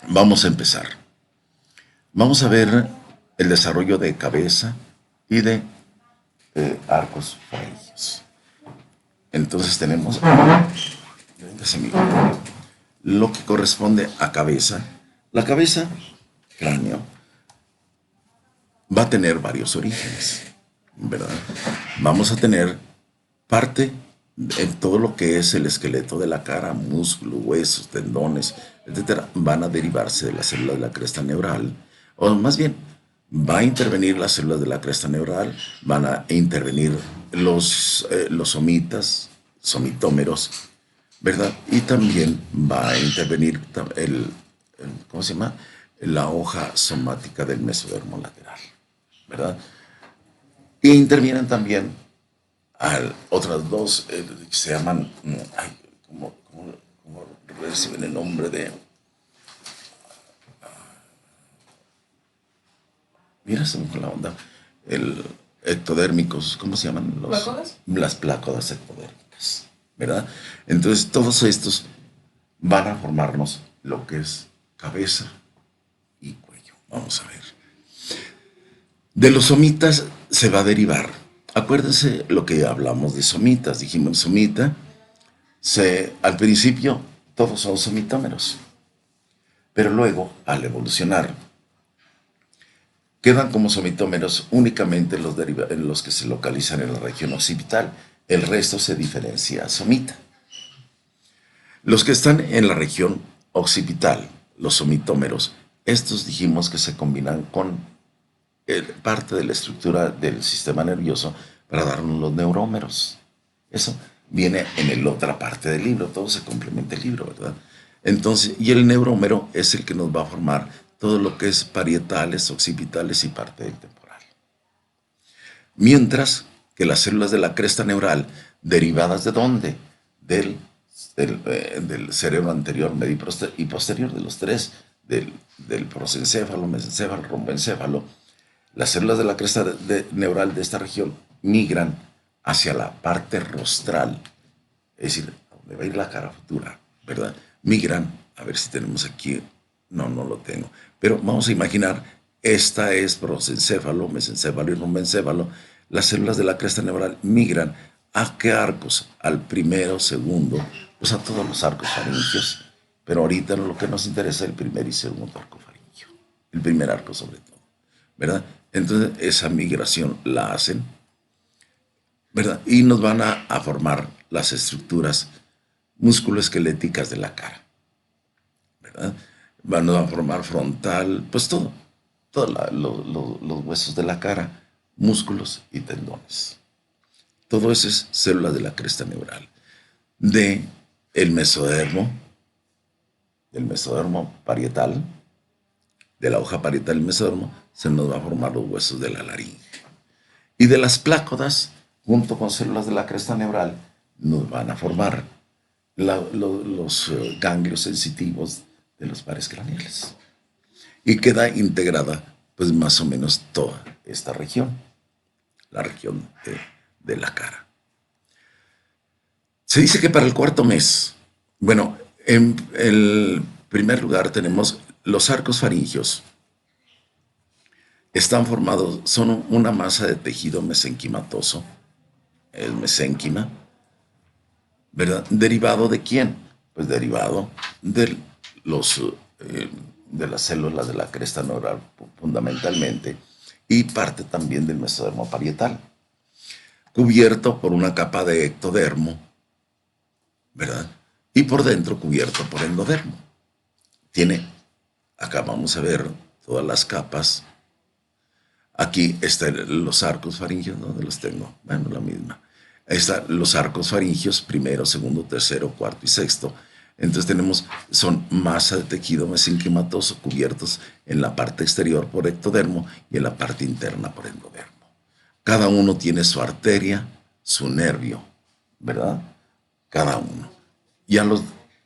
Vamos a empezar. Vamos a ver el desarrollo de cabeza y de arcos faríneos. Entonces tenemos lo que corresponde a cabeza. La cabeza, cráneo, va a tener varios orígenes, ¿verdad? Vamos a tener parte en todo lo que es el esqueleto de la cara, músculos, huesos, tendones, etcétera, van a derivarse de las células de la cresta neural, o más bien, va a intervenir las células de la cresta neural, van a intervenir los somitas, somitómeros, ¿verdad? Y también va a intervenir ¿cómo se llama? La hoja somática del mesodermo lateral, ¿verdad? E intervienen también otras dos que se llaman, ay, ¿cómo reciben el nombre de? Mira, se me fue la onda. El ectodérmicos, ¿cómo se llaman? ¿Placodas? Las plácodas ectodérmicas, ¿verdad? Entonces, todos estos van a formarnos lo que es cabeza y cuello. Vamos a ver. De los somitas se va a derivar. Acuérdense lo que hablamos de somitas. Dijimos somita, al principio todos son somitómeros, pero luego, al evolucionar, quedan como somitómeros únicamente en los que se localizan en la región occipital. El resto se diferencia a somita. Los que están en la región occipital, los somitómeros, estos dijimos que se combinan con parte de la estructura del sistema nervioso para darnos los neurómeros. Eso viene en la otra parte del libro, todo se complementa el libro, ¿verdad? Entonces, y el neurómero es el que nos va a formar todo lo que es parietales, occipitales y parte del temporal. Mientras que las células de la cresta neural, derivadas de dónde? Del cerebro anterior, medio y posterior, de los tres, del prosencéfalo, mesencéfalo, romboencéfalo, las células de la cresta neural de esta región migran hacia la parte rostral, es decir, a donde va a ir la cara futura, ¿verdad? Migran, a ver si tenemos aquí, no lo tengo, pero vamos a imaginar, esta es prosencéfalo, mesencéfalo y romboencéfalo, las células de la cresta neural migran ¿a qué arcos? Al primero, segundo, pues a todos los arcos faringios, pero ahorita lo que nos interesa es el primer y segundo arco faringio, el primer arco sobre todo, ¿verdad? Entonces esa migración la hacen, ¿verdad? Y nos van a formar las estructuras musculoesqueléticas de la cara, ¿verdad? Van a formar frontal, pues todos los huesos de la cara, músculos y tendones. Todo eso es célula de la cresta neural. De el mesodermo, del mesodermo parietal, de la hoja parietal del mesodermo, se nos va a formar los huesos de la laringe. Y de las plácodas, junto con células de la cresta neural, nos van a formar los ganglios sensitivos de los pares craneales. Y queda integrada, pues más o menos toda esta región, la región de la cara. Se dice que para el cuarto mes, bueno, en el primer lugar tenemos los arcos faringios. Están formados, son una masa de tejido mesenquimatoso, el mesénquima, ¿verdad? ¿Derivado de quién? Pues derivado de, los, de las células de la cresta neural, fundamentalmente, y parte también del mesodermo parietal, cubierto por una capa de ectodermo, ¿verdad? Y por dentro cubierto por endodermo. Tiene, acá vamos a ver todas las capas. Aquí están los arcos faringios, ¿dónde los tengo? Bueno, la misma. Ahí están los arcos faringios, primero, segundo, tercero, cuarto y sexto. Entonces son masa de tejido mesenquimatoso cubiertos en la parte exterior por ectodermo y en la parte interna por endodermo. Cada uno tiene su arteria, su nervio, ¿verdad? Cada uno. Ya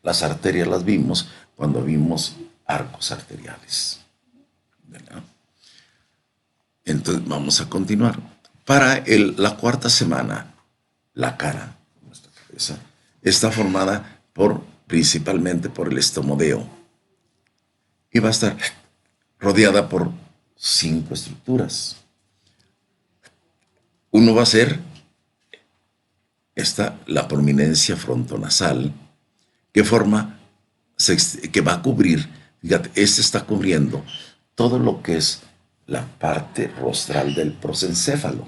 las arterias las vimos cuando vimos arcos arteriales, ¿verdad? Entonces vamos a continuar. Para la cuarta semana, la cara, nuestra cabeza, está formada principalmente por el estomodeo y va a estar rodeada por 5 estructuras. Uno va a ser la prominencia frontonasal, que forma, que va a cubrir, fíjate, está cubriendo todo lo que es la parte rostral del prosencéfalo,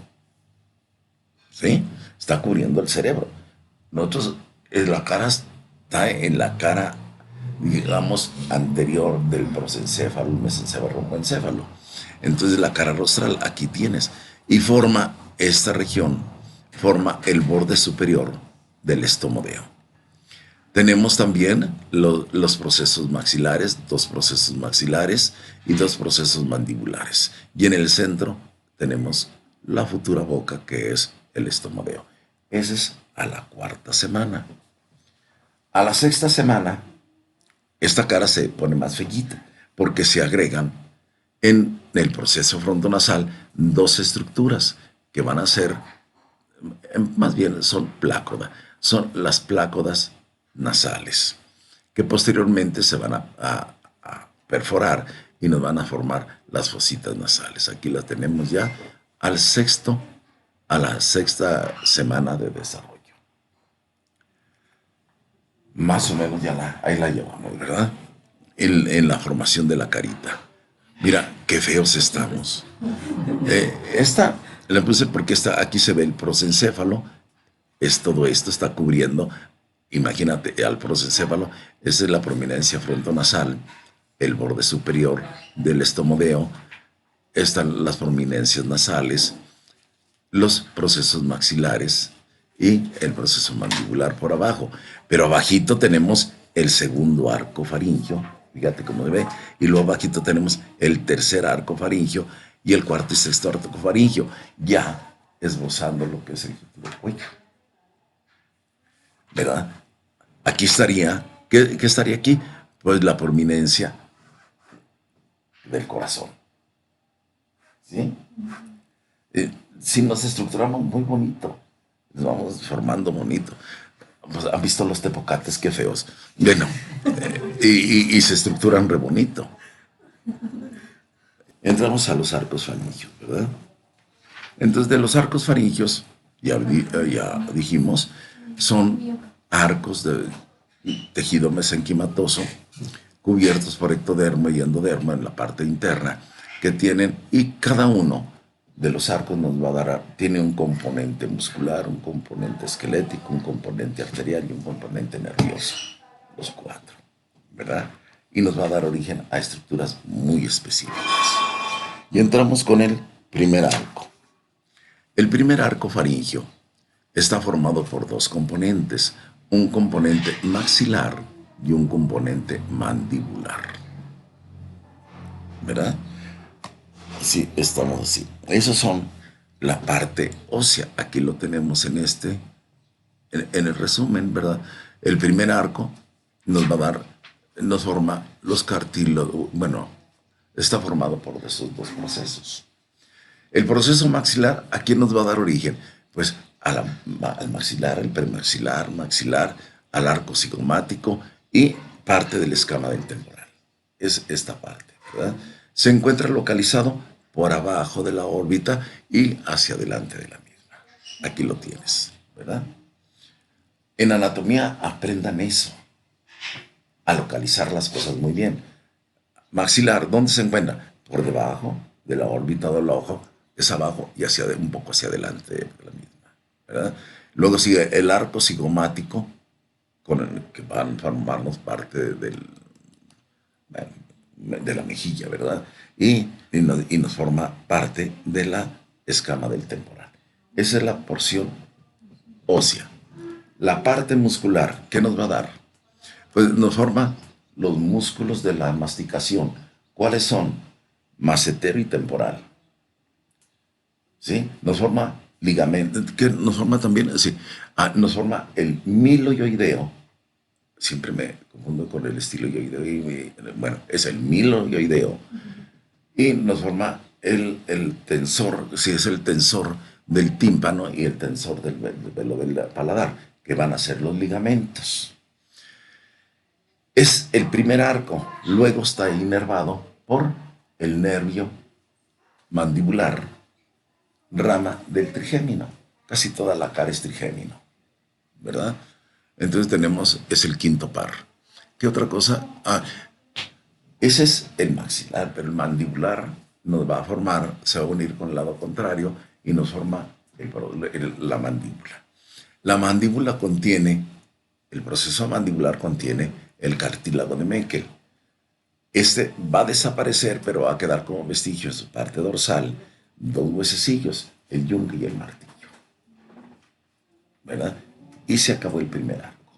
¿sí? Está cubriendo el cerebro. Nosotros, la cara está en la cara, digamos, anterior del prosencéfalo, mesencéfalo, romboencéfalo. Entonces la cara rostral aquí tienes y forma esta región, forma el borde superior del estomodeo. Tenemos también los procesos maxilares, 2 procesos maxilares y 2 procesos mandibulares. Y en el centro tenemos la futura boca, que es el estomodeo. Ese es a la 4ª semana. A la 6ª semana, esta cara se pone más fellita porque se agregan en el proceso frontonasal 2 estructuras que van a ser, más bien son plácoda, son las plácodas nasales, que posteriormente se van a perforar y nos van a formar las fositas nasales. Aquí las tenemos ya a la 6ª semana de desarrollo. Más o menos ya ahí la llevamos, ¿verdad? En la formación de la carita. Mira, qué feos estamos. Esta la puse porque aquí se ve el prosencéfalo. Es todo esto, está cubriendo. Imagínate, al prosencéfalo, esa es la prominencia frontonasal, el borde superior del estomodeo. Están las prominencias nasales, los procesos maxilares y el proceso mandibular por abajo. Pero abajito tenemos el segundo arco faríngeo, fíjate cómo se ve, y luego abajito tenemos el tercer arco faríngeo y el cuarto y sexto arco faríngeo, ya esbozando lo que es el cuello. ¿Verdad? Aquí estaría, ¿qué estaría aquí? Pues la prominencia del corazón. ¿Sí? Si nos estructuramos muy bonito, nos vamos formando bonito. Pues, ¿han visto los tepocates? Qué feos. Bueno, y se estructuran re bonito. Entramos a los arcos faringios, ¿verdad? Entonces, de los arcos faringios, ya dijimos, son arcos de tejido mesenquimatoso cubiertos por ectoderma y endoderma en la parte interna, que tienen, y cada uno de los arcos nos va a dar, tiene un componente muscular, un componente esquelético, un componente arterial y un componente nervioso, los 4, ¿verdad? Y nos va a dar origen a estructuras muy específicas. Y entramos con el primer arco. El primer arco faríngeo está formado por 2 componentes, un componente maxilar y un componente mandibular. ¿Verdad? Sí, estamos así. Esos son la parte ósea. Aquí lo tenemos en el resumen, ¿verdad? El primer arco nos va a dar, nos forma los cartílagos, bueno, está formado por esos 2 procesos. El proceso maxilar, ¿a quién nos va a dar origen? Pues al maxilar, el premaxilar, maxilar, al arco cigomático y parte de la escama del temporal. Es esta parte, ¿verdad? Se encuentra localizado por abajo de la órbita y hacia adelante de la misma. Aquí lo tienes, ¿verdad? En anatomía aprendan eso, a localizar las cosas muy bien. Maxilar, ¿dónde se encuentra? Por debajo de la órbita del ojo, es abajo y un poco hacia adelante de la misma, ¿verdad? Luego sigue el arco cigomático, con el que van a formarnos parte de la mejilla, ¿verdad? Y nos forma parte de la escama del temporal. Esa es la porción ósea. La parte muscular, ¿qué nos va a dar? Pues nos forma los músculos de la masticación. ¿Cuáles son? Macetero y temporal. ¿Sí? Nos forma ligamento, que nos forma también, sí, nos forma el miloioideo. Siempre me confundo con el estiloioideo. Bueno, es el miloioideo. Y nos forma el tensor, sí, es el tensor del tímpano y el tensor del paladar, que van a ser los ligamentos. Es el primer arco, luego está inervado por el nervio mandibular, rama del trigémino. Casi toda la cara es trigémino, ¿verdad? Entonces tenemos, es el quinto par. ¿Qué otra cosa? Ese es el maxilar, pero el mandibular nos va a formar, se va a unir con el lado contrario y nos forma la mandíbula. La mandíbula contiene, el proceso mandibular contiene el cartílago de Meckel. Este va a desaparecer, pero va a quedar como vestigio en su parte dorsal, dos huesecillos, el yunque y el martillo, ¿verdad? Y se acabó el primer arco.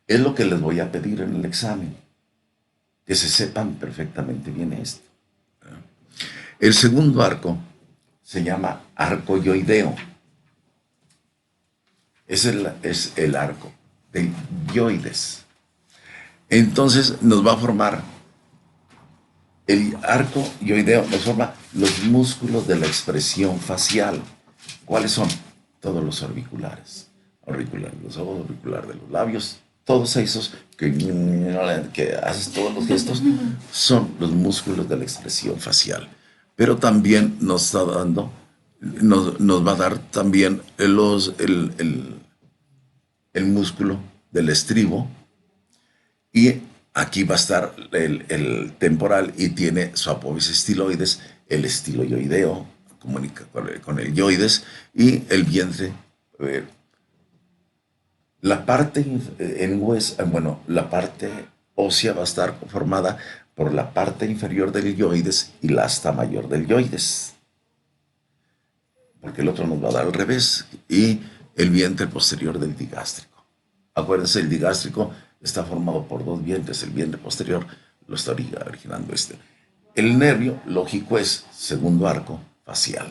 Es lo que les voy a pedir en el examen, que se sepan perfectamente bien esto. El segundo arco se llama arco yoideo. Es el arco del yoides. Entonces nos va a formar el arco yoideo, nos forma los músculos de la expresión facial. ¿Cuáles son? Todos los orbiculares. Los ojos auriculares de los labios, todos esos que haces todos los gestos, son los músculos de la expresión facial. Pero también nos está dando, nos va a dar también el músculo del estribo, y aquí va a estar el temporal y tiene su apófisis estiloides, el estiloyoideo, comunica con el yoides y el vientre. La parte la parte ósea va a estar formada por la parte inferior del yoides y la asta mayor del yoides, porque el otro nos va a dar al revés, y el vientre posterior del digástrico. Acuérdense, el digástrico está formado por dos vientres, el vientre posterior lo está originando este. El nervio lógico es segundo arco facial,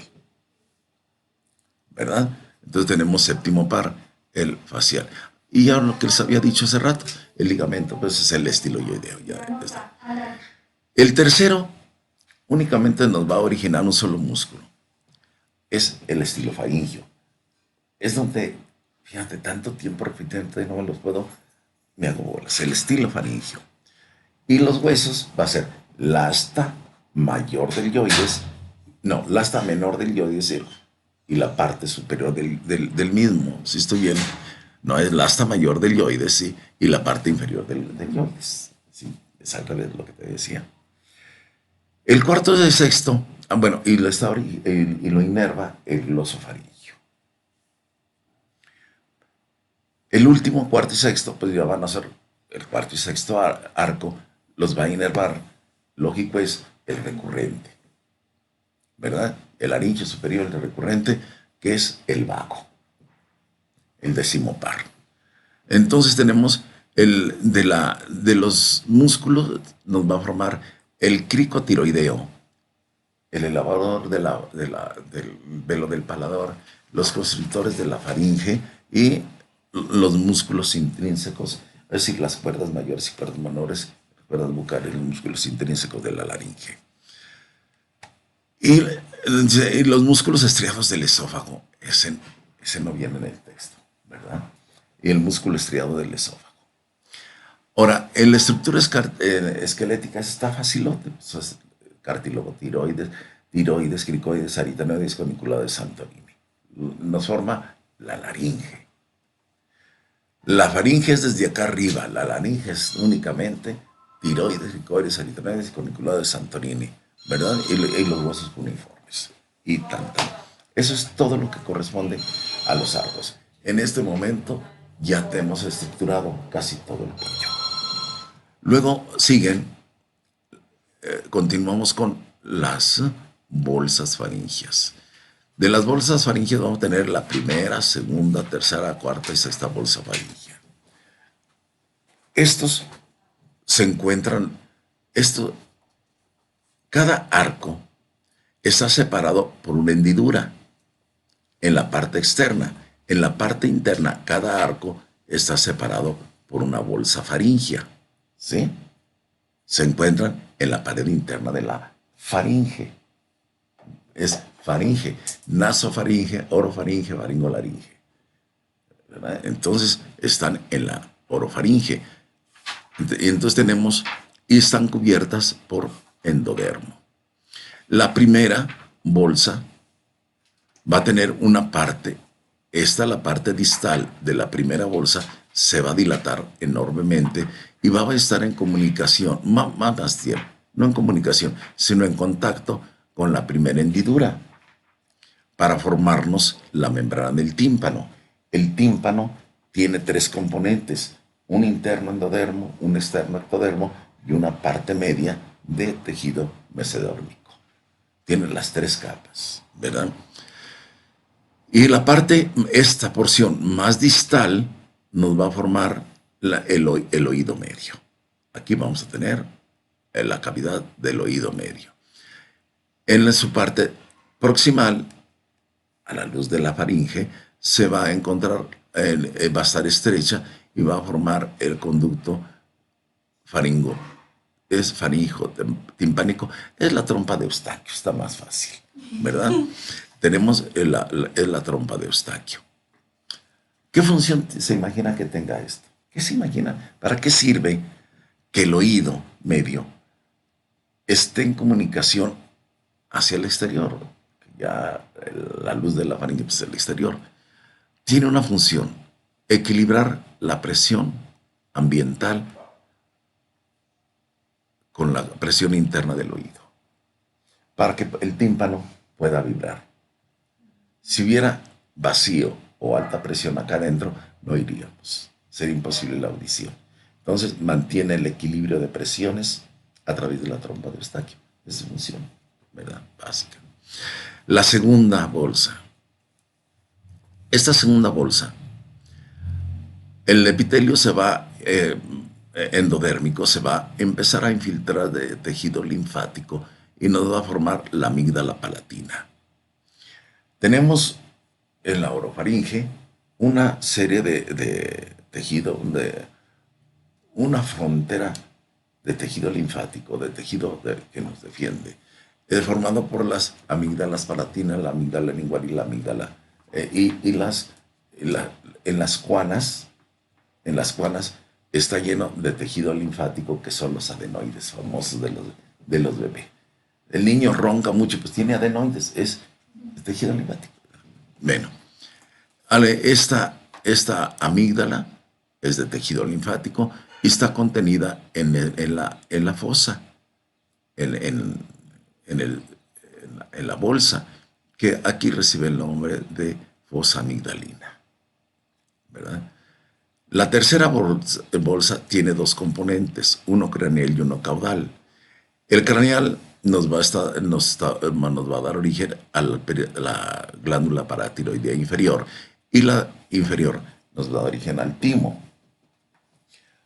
¿verdad? Entonces tenemos séptimo par, el facial. Y ya lo que les había dicho hace rato, el ligamento, pues es el estiloideo. Ya está. El tercero únicamente nos va a originar un solo músculo. Es el estilofaringio. Es donde, fíjate, tanto tiempo repitiendo, no me los puedo, me hago bolas. El estilofaringio. Y los huesos va a ser la asta mayor del yoides, no, la asta menor del yoides y la parte superior del mismo, si estoy bien. No, es la asta mayor del yoides, ¿sí? Y la parte inferior del yoides. ¿Sí? Es al revés de lo que te decía. El cuarto y el sexto, y lo inerva el glosofaringio. El último, cuarto y sexto, pues ya van a ser el cuarto y sexto arco, los va a inervar, lógico es el recurrente, ¿verdad? El laringe superior, el recurrente, que es el vago, el décimo par. Entonces tenemos de los músculos, nos va a formar el cricotiroideo, el elevador del velo del paladar, los constrictores de la faringe y los músculos intrínsecos, es decir, las cuerdas mayores y cuerdas menores, cuerdas bucales, los músculos intrínsecos de la laringe. Y los músculos estriados del esófago, ese no viene en el texto, ¿verdad? Y el músculo estriado del esófago. Ahora, en la estructura esquelética está facilote, pues, cartílago, tiroides, cricoides, aritenoides, coniculado de Santorini. Nos forma la laringe. La faringe es desde acá arriba, la laringe es únicamente tiroides, cricoides, aritenoides y coniculado de Santorini, ¿verdad? Y los huesos cuneiformes. Y tanto. Eso es todo lo que corresponde a los arcos. En este momento ya tenemos estructurado casi todo el cuello. Luego continuamos con las bolsas faringias. De las bolsas faringias vamos a tener la primera, segunda, tercera, cuarta y sexta bolsa faringea. Estos se encuentran, cada arco está separado por una hendidura en la parte externa. En la parte interna, cada arco está separado por una bolsa faringea, ¿sí? Se encuentran en la pared interna de la faringe. Es faringe, nasofaringe, orofaringe, faringolaringe. ¿Verdad? Entonces están en la orofaringe. Y entonces tenemos, y están cubiertas por endodermo. La primera bolsa va a tener una parte, la parte distal de la primera bolsa, se va a dilatar enormemente y va a estar en comunicación, más bien, no en comunicación, sino en contacto con la primera hendidura para formarnos la membrana del tímpano. El tímpano tiene tres componentes: un interno endodermo, un externo ectodermo y una parte media de tejido mesodérmico. Tiene las tres capas, ¿verdad? Y la parte, esta porción más distal, nos va a formar el oído medio. Aquí vamos a tener la cavidad del oído medio. En su parte proximal, a la luz de la faringe, se va a encontrar, va a estar estrecha y va a formar el conducto faringo. Es faringo timpánico, es la trompa de Eustaquio, está más fácil, ¿verdad? Tenemos la trompa de Eustaquio. ¿Qué función se imagina que tenga esto? ¿Qué se imagina? ¿Para qué sirve que el oído medio esté en comunicación hacia el exterior? Ya la luz de la faringe es el exterior. Tiene una función: equilibrar la presión ambiental con la presión interna del oído, para que el tímpano pueda vibrar. Si hubiera vacío o alta presión acá adentro, no iríamos. Sería imposible la audición. Entonces mantiene el equilibrio de presiones a través de la trompa de Eustaquio. Esa es su función, ¿verdad? Básica. La segunda bolsa. Esta segunda bolsa, el epitelio se va, endodérmico, se va a empezar a infiltrar de tejido linfático y nos va a formar la amígdala palatina. Tenemos en la orofaringe una serie de tejido, una frontera de tejido linfático, de tejido que nos defiende, formado por las amígdalas palatinas, la amígdala lingual y la amígdala, en las cuanas, está lleno de tejido linfático, que son los adenoides famosos de los bebés. El niño ronca mucho, pues tiene adenoides, es tejido linfático. Bueno, esta amígdala es de tejido linfático y está contenida en la fosa, en, en, en la bolsa, que aquí recibe el nombre de fosa amigdalina, ¿verdad? La tercera bolsa tiene dos componentes, uno craneal y uno caudal. El craneal nos va a dar origen a la glándula paratiroidea inferior, y la inferior nos da origen al timo.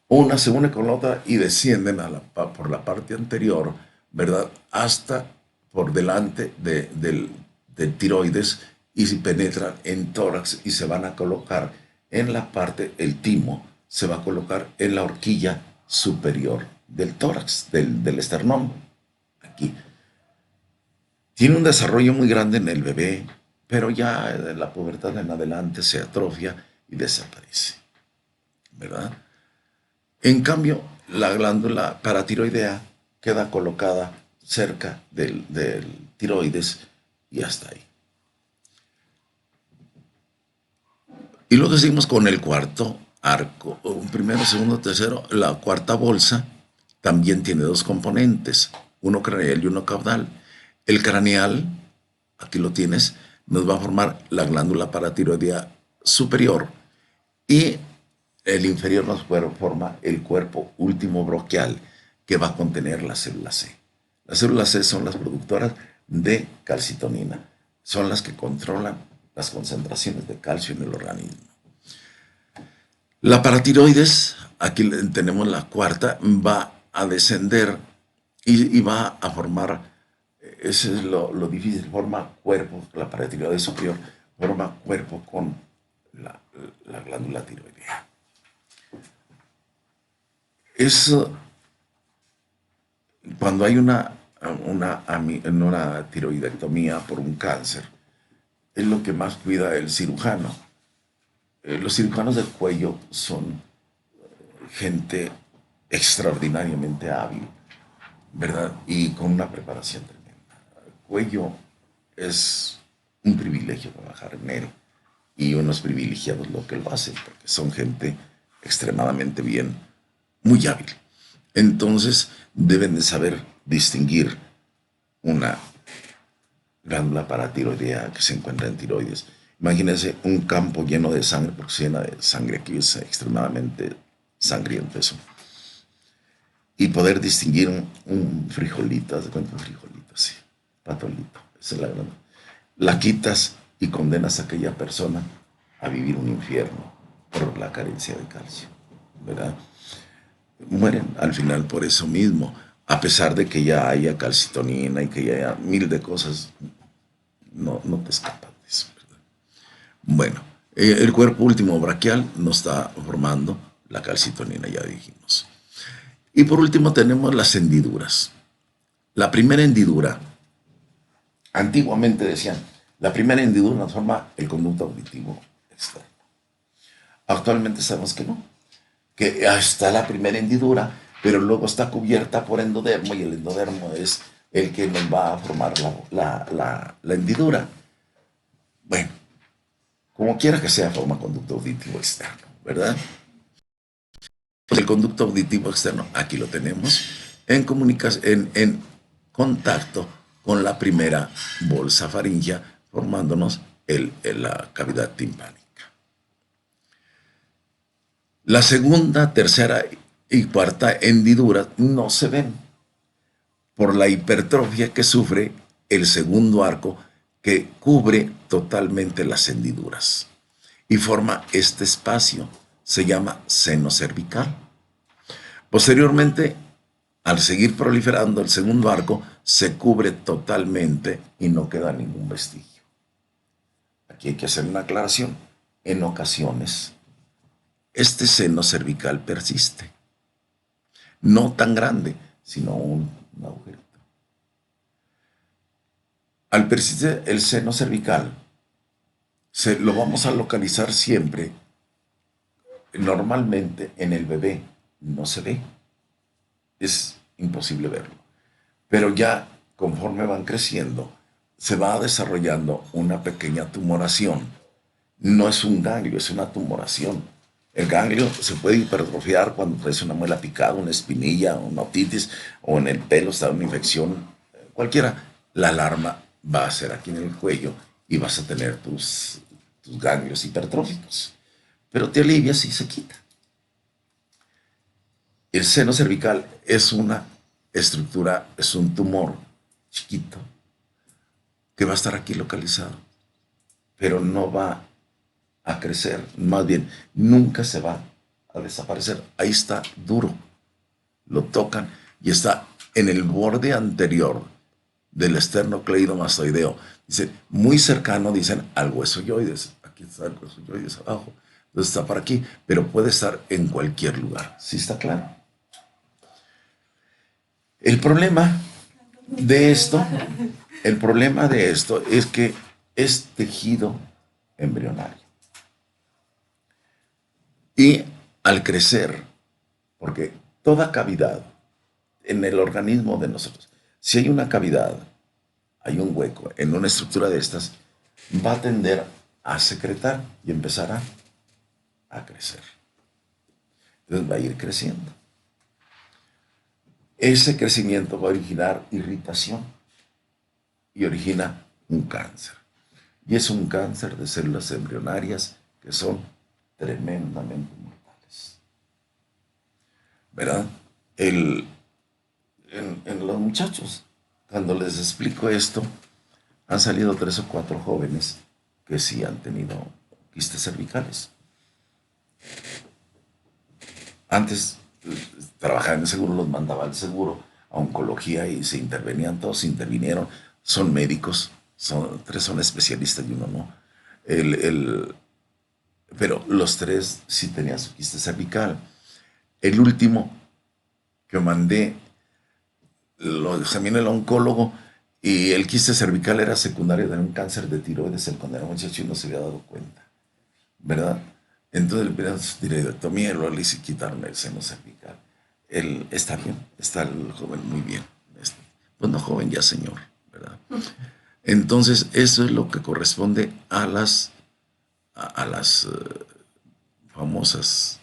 Una se une con la otra y descienden por la parte anterior, ¿verdad? Hasta por delante del tiroides, y penetran en tórax y se van a colocar en la parte, el timo se va a colocar en la horquilla superior del tórax, del esternón, aquí. Tiene un desarrollo muy grande en el bebé, pero ya de la pubertad en adelante se atrofia y desaparece, ¿verdad? En cambio, la glándula paratiroidea queda colocada cerca del tiroides y hasta ahí. Y luego seguimos con el cuarto arco, un primero, segundo, tercero. La cuarta bolsa también tiene dos componentes, uno craneal y uno caudal. El craneal, aquí lo tienes, nos va a formar la glándula paratiroidea superior, y el inferior nos forma el cuerpo último broquial, que va a contener la célula C. Las células C son las productoras de calcitonina, son las que controlan las concentraciones de calcio en el organismo. La paratiroides, aquí tenemos la cuarta, va a descender y va a formar, eso es lo difícil, forma cuerpo. La paratiroides superior forma cuerpo con la glándula tiroidea. Eso, cuando hay una tiroidectomía por un cáncer, es lo que más cuida el cirujano. Los cirujanos del cuello son gente extraordinariamente hábil, ¿verdad? Y con una preparación tremenda. Cuello es un privilegio trabajar en él y unos privilegiados lo que lo hacen, porque son gente extremadamente bien, muy hábil. Entonces deben de saber distinguir una glándula paratiroidea que se encuentra en tiroides. Imagínense un campo lleno de sangre, porque se llena de sangre, aquí es extremadamente sangriento eso. Y poder distinguir un frijolito, ¿haz de cuenta? Un frijolito, sí, patolito, esa es la glándula. La quitas y condenas a aquella persona a vivir un infierno por la carencia de calcio, ¿verdad? Mueren al final por eso mismo, a pesar de que ya haya calcitonina y que ya haya mil de cosas, no te escapas de eso, ¿verdad? Bueno, el cuerpo último braquial nos está formando la calcitonina, ya dijimos. Y por último tenemos las hendiduras. La primera hendidura, antiguamente decían, la primera hendidura nos forma el conducto auditivo externo. Actualmente sabemos que no, que está la primera hendidura, pero luego está cubierta por endodermo y el endodermo es el que nos va a formar la hendidura. Bueno, como quiera que sea, forma conducto auditivo externo, ¿verdad? Pues el conducto auditivo externo, aquí lo tenemos, en comunicación, en contacto con la primera bolsa faríngea, formándonos la cavidad timpánica. La segunda, tercera y cuarta hendidura no se ven por la hipertrofia que sufre el segundo arco que cubre totalmente las hendiduras y forma este espacio. Se llama seno cervical. Posteriormente, al seguir proliferando el segundo arco, se cubre totalmente y no queda ningún vestigio. Aquí hay que hacer una aclaración. En ocasiones, este seno cervical persiste. No tan grande, sino un agujerito. Al persistir el seno cervical, lo vamos a localizar siempre, normalmente en el bebé. No se ve, es imposible verlo. Pero ya conforme van creciendo, se va desarrollando una pequeña tumoración. No es un ganglio, es una tumoración. El ganglio se puede hipertrofiar cuando traes una muela picada, una espinilla, una otitis, o en el pelo está una infección, cualquiera. La alarma va a ser aquí en el cuello y vas a tener tus ganglios hipertróficos. Pero te alivias y se quita. El seno cervical es una estructura, es un tumor chiquito que va a estar aquí localizado, pero no va a crecer, más bien, nunca se va a desaparecer. Ahí está duro, lo tocan y está en el borde anterior del esternocleidomastoideo. Dice, muy cercano, dicen, al hueso yoides. Aquí está el hueso yoides abajo. Entonces está por aquí, pero puede estar en cualquier lugar. ¿Sí está claro? El problema de esto, el problema de esto es que es tejido embrionario. Y al crecer, porque toda cavidad en el organismo de nosotros, si hay una cavidad, hay un hueco en una estructura de estas, va a tender a secretar y empezará a crecer. Entonces va a ir creciendo. Ese crecimiento va a originar irritación y origina un cáncer. Y es un cáncer de células embrionarias que son tremendamente mortales. ¿Verdad? En los muchachos, cuando les explico esto, han salido 3 o 4 jóvenes que sí han tenido quistes cervicales. Antes trabajaba en el seguro, los mandaba al seguro, a oncología y se intervenían, todos intervinieron, son médicos, 3 son especialistas y uno no. El, el, pero los 3 sí tenían su quiste cervical. El último que mandé, lo examiné el oncólogo y el quiste cervical era secundario de un cáncer de tiroides, el cuando era muchacho y no se había dado cuenta, ¿verdad? Entonces le pidieron tiroidectomía y luego le quitaron el seno cervical. él está bien, está el joven muy bien. Pues no joven, ya señor, ¿verdad? Entonces, eso es lo que corresponde a las famosas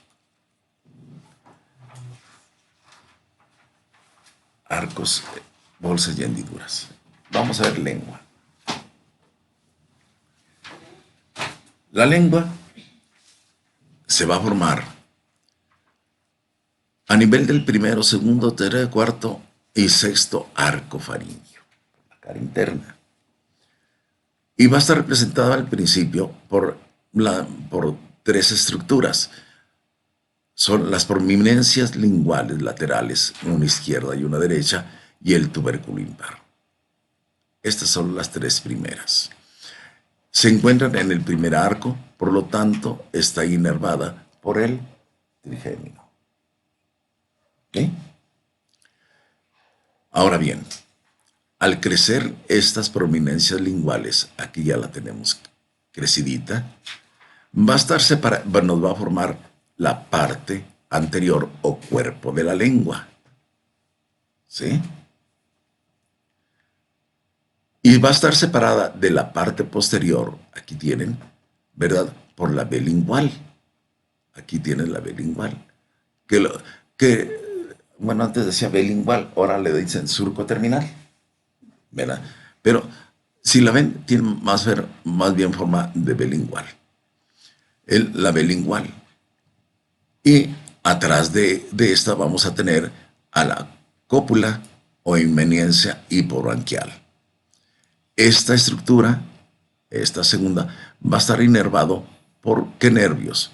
arcos, bolsas y hendiduras. Vamos a ver lengua. La lengua se va a formar a nivel del primero, segundo, tercer, cuarto y sexto arco faríngeo, la cara interna. Y va a estar representada al principio por tres estructuras. Son las prominencias linguales laterales, una izquierda y una derecha, y el tubérculo impar. Estas son las tres primeras. Se encuentran en el primer arco, por lo tanto, está inervada por el trigémino. ¿Ok? Ahora bien, al crecer estas prominencias linguales, aquí ya la tenemos crecidita, va a estar separada, nos va a formar la parte anterior o cuerpo de la lengua. ¿Sí? Y va a estar separada de la parte posterior, aquí tienen, ¿verdad? Por la B lingual. Aquí tienen la B lingual. Que, bueno, antes decía B lingual, ahora le dicen surco terminal, ¿verdad? Pero si la ven, tiene más bien forma de B lingual. La B lingual. Y atrás de esta vamos a tener a la cópula o inmeniencia hipobranquial. Esta estructura, esta segunda, va a estar inervado por ¿qué nervios?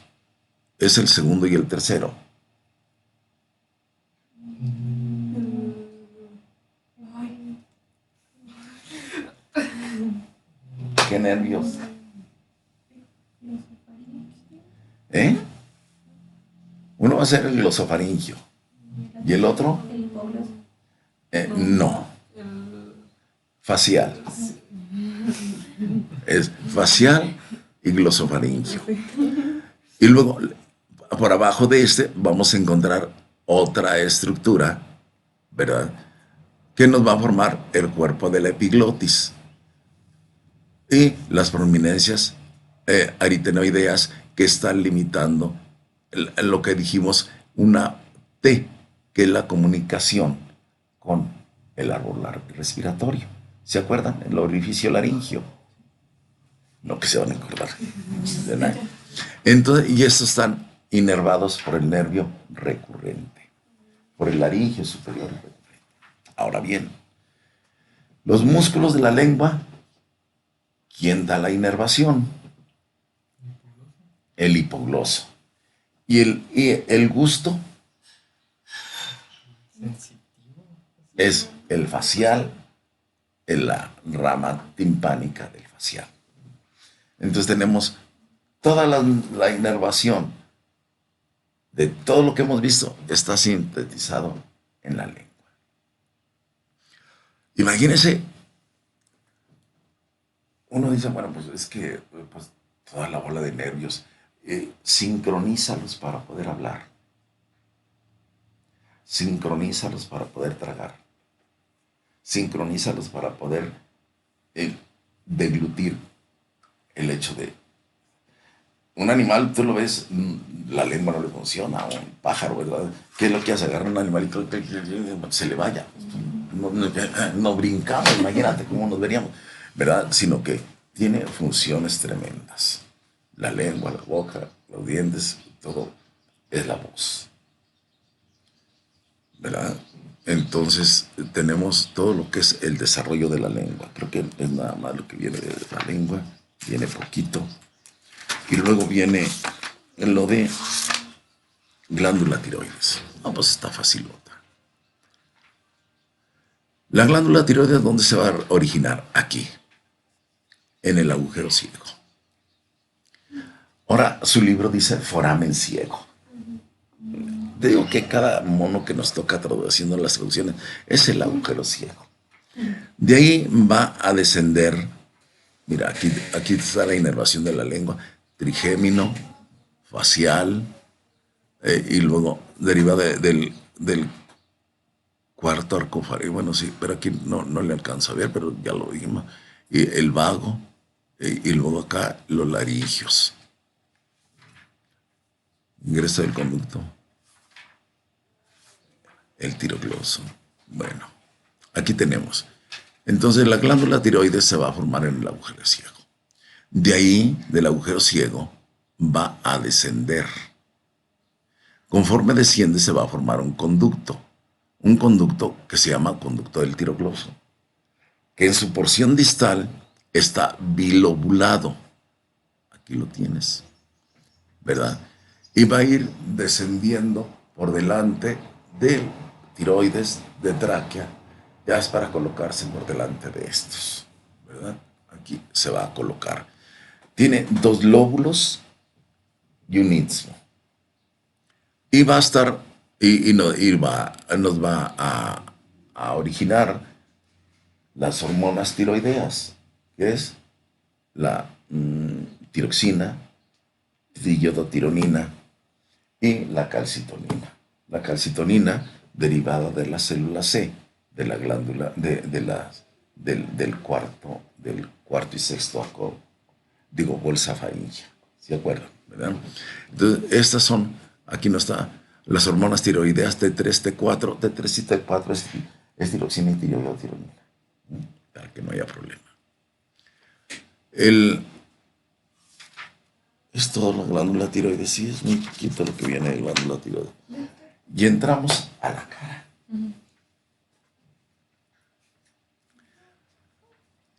Es el segundo y el tercero. ¿Qué nervios? ¿Eh? Uno va a ser el glosofaringio. ¿Y el otro? No. Facial. Es facial y glosofaringio. Y luego, por abajo de este, vamos a encontrar otra estructura, ¿verdad? Que nos va a formar el cuerpo de la epiglotis. Y las prominencias aritenoideas que están limitando lo que dijimos, una T, que es la comunicación con el árbol respiratorio. ¿Se acuerdan? El orificio laringio. No que se van a acordar. Entonces, y estos están inervados por el nervio recurrente, por el laringio superior recurrente. Ahora bien, los músculos de la lengua, ¿quién da la inervación? El hipogloso. Y el gusto es el facial, en la rama timpánica del facial. Entonces tenemos toda la inervación de todo lo que hemos visto está sintetizado en la lengua. Imagínense, uno dice, bueno, pues es que pues, toda la bola de nervios, sincronízalos para poder hablar, sincronízalos para poder tragar, sincronízalos para poder deglutir el hecho de un animal, tú lo ves, la lengua no le funciona, a un pájaro, ¿verdad? ¿Qué es lo que hace? Agarra un animalito, se le vaya. No brincamos, imagínate cómo nos veríamos, ¿verdad? Sino que tiene funciones tremendas. La lengua, la boca, los dientes, todo es la voz, ¿verdad? Entonces tenemos todo lo que es el desarrollo de la lengua. Creo que es nada más lo que viene de la lengua, viene poquito. Y luego viene lo de glándula tiroides. No, pues está facilota. La glándula tiroides, ¿dónde se va a originar? Aquí, en el agujero ciego. Ahora, su libro dice foramen ciego. Te digo que cada mono que nos toca haciendo las traducciones es el agujero ciego. De ahí va a descender, mira, aquí está la inervación de la lengua, trigémino, facial, y luego deriva del cuarto arcofario. Bueno, sí, pero aquí no le alcanzo a ver, pero ya lo vimos. Y el vago, y luego acá los laringios. Ingreso del conducto, el tirocloso. Bueno, aquí tenemos. Entonces la glándula tiroides se va a formar en el agujero ciego. De ahí, del agujero ciego, va a descender. Conforme desciende se va a formar un conducto que se llama conducto del tirocloso, que en su porción distal está bilobulado. Aquí lo tienes, ¿verdad? Y va a ir descendiendo por delante del tiroides, de tráquea, ya es para colocarse por delante de estos, ¿verdad? Aquí se va a colocar. Tiene 2 lóbulos y un istmo. Y va a estar, nos va a originar las hormonas tiroideas, que es la tiroxina, triiodotironina y la calcitonina. La calcitonina derivada de la célula C, de la glándula, del cuarto y sexto bolsa faríngea. ¿Se acuerdan? ¿Verdad? Entonces, estas son, aquí no está, las hormonas tiroideas T3, T4, T3 y T4 es tiroxina y tiroidotironina, para que no haya problema. Es toda la glándula tiroides, sí, es muy poquito lo que viene de la glándula tiroides. Y entramos a la cara.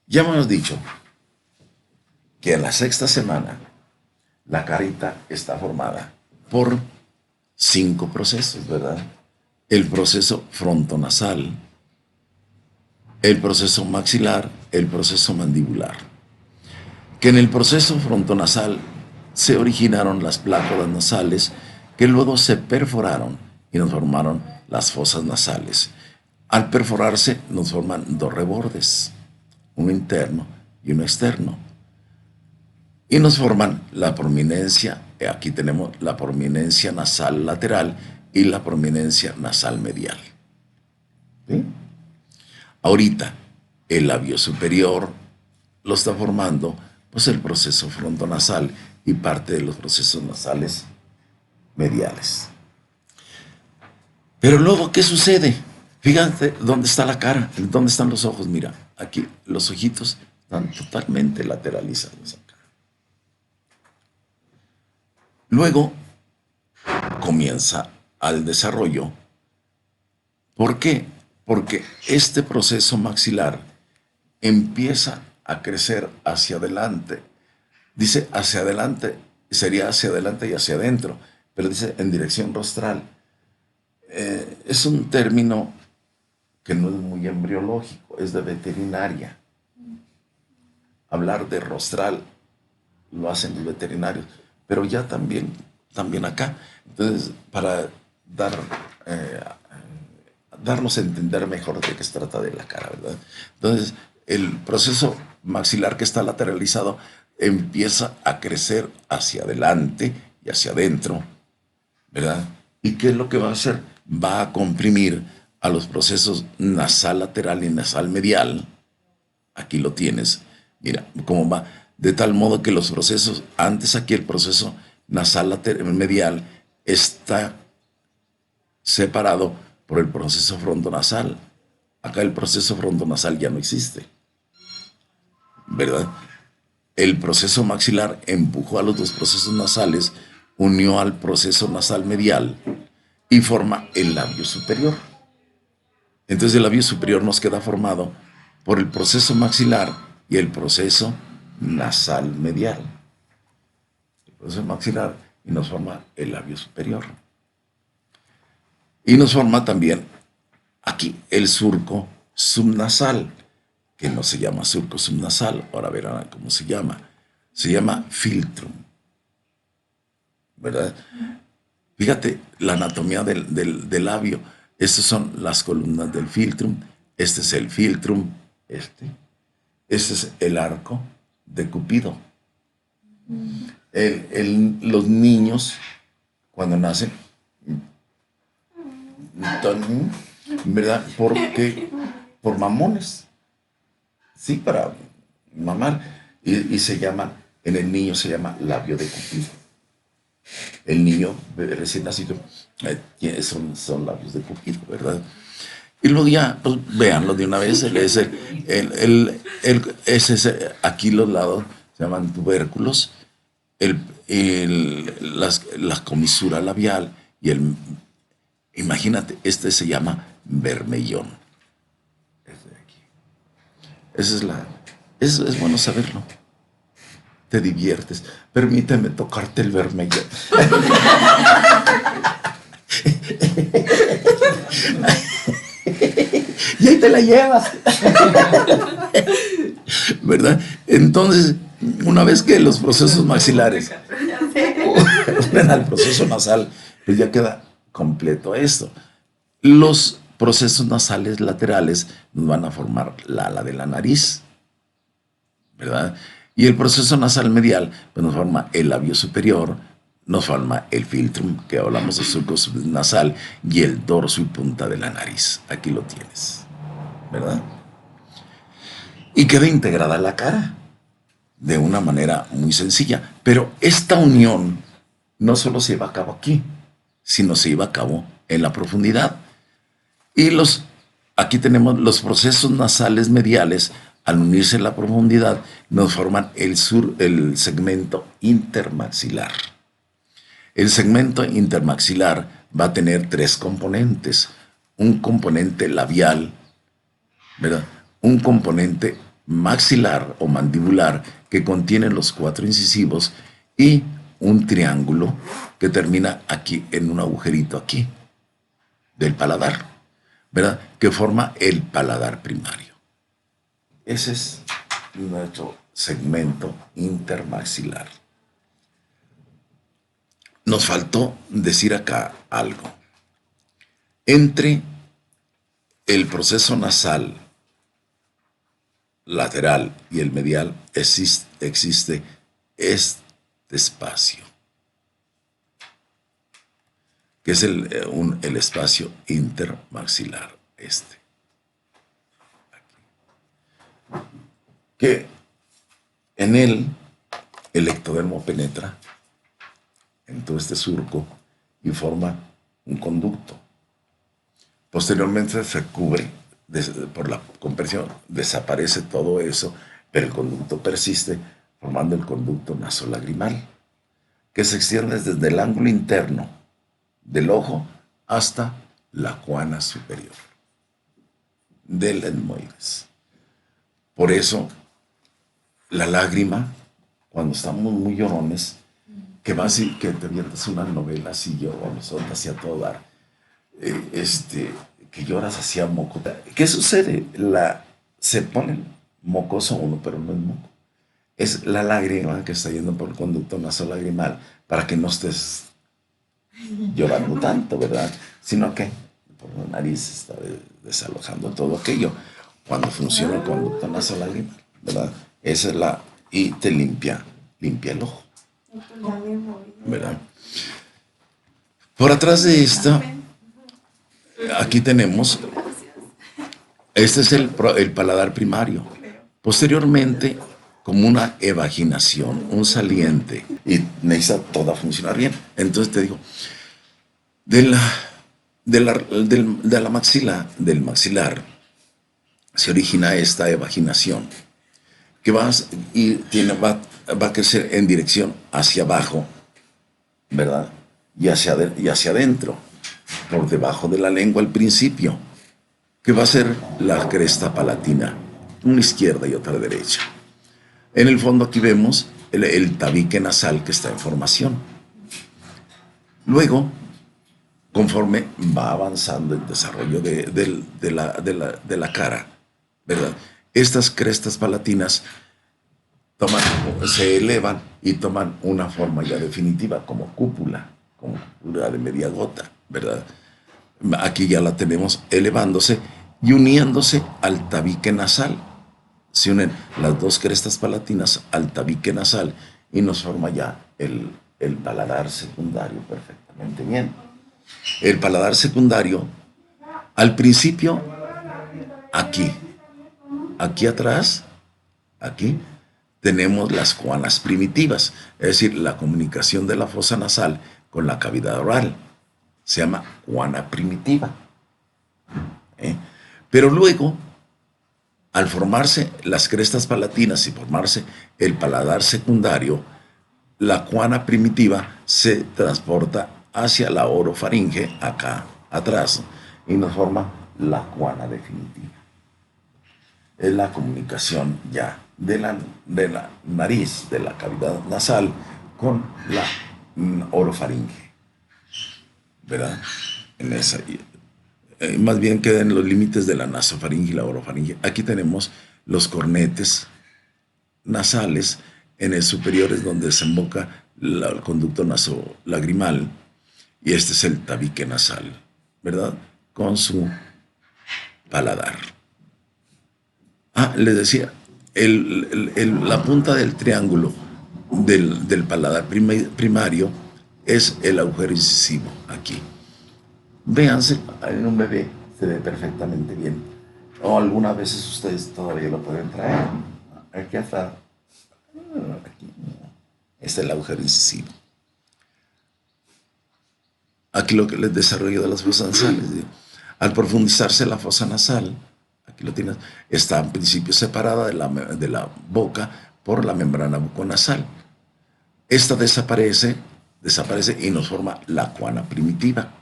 Ya hemos dicho que en la 6ª semana la carita está formada por 5 procesos, ¿verdad? El proceso frontonasal, el proceso maxilar, el proceso mandibular. Que en el proceso frontonasal se originaron las plácodas nasales que luego se perforaron y nos formaron las fosas nasales. Al perforarse nos forman 2 rebordes, uno interno y uno externo. Y nos forman la prominencia, aquí tenemos la prominencia nasal lateral y la prominencia nasal medial. ¿Sí? Ahorita, el labio superior lo está formando pues el proceso frontonasal y parte de los procesos nasales mediales. Pero luego, ¿qué sucede? Fíjate dónde está la cara, dónde están los ojos. Mira, aquí los ojitos están totalmente lateralizados acá. Luego comienza al desarrollo. ¿Por qué? Porque este proceso maxilar empieza a crecer hacia adelante. Dice hacia adelante, sería hacia adelante y hacia adentro, pero dice en dirección rostral. Es un término que no es muy embriológico, es de veterinaria. Hablar de rostral lo hacen los veterinarios, pero ya también acá. Entonces, para darnos a entender mejor de qué se trata de la cara, ¿verdad? Entonces, el proceso maxilar que está lateralizado empieza a crecer hacia adelante y hacia adentro, ¿verdad? ¿Y qué es lo que va a hacer? Va a comprimir a los procesos nasal lateral y nasal medial. Aquí lo tienes. Mira cómo va. De tal modo que los procesos, antes aquí el proceso nasal lateral medial está separado por el proceso frontonasal. Acá el proceso frontonasal ya no existe, ¿verdad? El proceso maxilar empujó a los 2 procesos nasales, unió al proceso nasal medial y forma el labio superior. Entonces el labio superior nos queda formado por el proceso maxilar y el proceso nasal medial. El proceso maxilar y nos forma el labio superior. Y nos forma también aquí el surco subnasal, que no se llama surco subnasal, ahora verán cómo se llama. Se llama filtrum, ¿verdad? Fíjate la anatomía del labio. Estas son las columnas del filtrum. Este es el filtrum. Este es el arco de Cupido. Los niños, cuando nacen, Ton- ¿verdad? Porque, por mamones, sí, para mamar. Y se llama, en el niño se llama labio de Cupido. El niño recién nacido son labios de Cupido, ¿verdad? Y luego ya, pues véanlo de una vez, aquí los lados se llaman tubérculos, la comisura labial y imagínate, este se llama bermellón. Este de aquí. Esa es la, es bueno saberlo. Te diviertes. Permíteme tocarte el bermellón. Y ahí te la llevas. ¿Verdad? Entonces, una vez que los procesos maxilares unen al proceso nasal, pues ya queda completo esto. Los procesos nasales laterales nos van a formar la ala de la nariz, ¿verdad? Y el proceso nasal medial pues nos forma el labio superior, nos forma el filtrum, que hablamos de surco nasal, y el dorso y punta de la nariz. Aquí lo tienes, ¿verdad? Y queda integrada la cara de una manera muy sencilla. Pero esta unión no solo se lleva a cabo aquí, sino se lleva a cabo en la profundidad. Y aquí tenemos los procesos nasales mediales, al unirse en la profundidad, nos forman el segmento intermaxilar. El segmento intermaxilar va a tener tres componentes. Un componente labial, ¿verdad? Un componente maxilar o mandibular que contiene los cuatro incisivos y un triángulo que termina aquí en un agujerito aquí del paladar, ¿verdad? Que forma el paladar primario. Ese es nuestro segmento intermaxilar. Nos faltó decir acá algo. Entre el proceso nasal lateral y el medial existe este espacio, que es el espacio intermaxilar, que en él el ectodermo penetra en todo este surco y forma un conducto. Posteriormente se cubre por la compresión, desaparece todo eso, pero el conducto persiste, formando el conducto nasolagrimal, que se extiende desde el ángulo interno del ojo hasta la cuana superior del etmoides. Por eso, la lágrima, cuando estamos muy llorones, que vas y que te avientas una novela así, yo o los otros así a todo dar, que lloras hacia moco. ¿Qué sucede? Se pone mocoso uno, pero no es moco. Es la lágrima que está yendo por el conducto nasolagrimal para que no estés llorando tanto, ¿verdad? Sino que por la nariz está desalojando todo aquello cuando funciona el conducto nasolagrimal, ¿verdad? Esa es y te limpia el ojo, ¿verdad? Por atrás de esto, aquí tenemos, este es el paladar primario. Posteriormente, como una evaginación, un saliente, y necesita toda funcionar bien. Entonces te digo, del maxilar se origina esta evaginación, que va a crecer en dirección hacia abajo, ¿verdad? Y hacia adentro, por debajo de la lengua al principio, que va a ser la cresta palatina, una izquierda y otra derecha. En el fondo aquí vemos el tabique nasal que está en formación. Luego, conforme va avanzando el desarrollo de la cara, ¿verdad? Estas crestas palatinas se elevan y toman una forma ya definitiva, como cúpula de media gota, ¿verdad? Aquí ya la tenemos elevándose y uniéndose al tabique nasal. Se unen las dos crestas palatinas al tabique nasal y nos forma ya el paladar secundario perfectamente bien. El paladar secundario Al principio, aquí, aquí atrás, aquí, tenemos las guanas primitivas, es decir, la comunicación de la fosa nasal con la cavidad oral. Se llama guana primitiva. ¿Eh? Pero luego, al formarse las crestas palatinas y formarse el paladar secundario, la guana primitiva se transporta hacia la orofaringe, acá atrás, y nos forma la guana definitiva. Es la comunicación ya de la nariz, de la cavidad nasal, con la orofaringe, ¿verdad? En esa, más bien queda en los límites de la nasofaringe y la orofaringe. Aquí tenemos los cornetes nasales, en el superior es donde desemboca el conducto nasolagrimal, y este es el tabique nasal, ¿verdad? Con su paladar. Les decía, la punta del triángulo del paladar primario es el agujero incisivo, aquí. Véanse, en un bebé se ve perfectamente bien. O algunas veces ustedes todavía lo pueden traer. Aquí está. Aquí. Este es el agujero incisivo. Aquí lo que les desarrollo de las fosas nasales. Al profundizarse la fosa nasal, aquí lo tienes, está en principio separada de la boca por la membrana buconasal. Esta desaparece y nos forma la guana primitiva.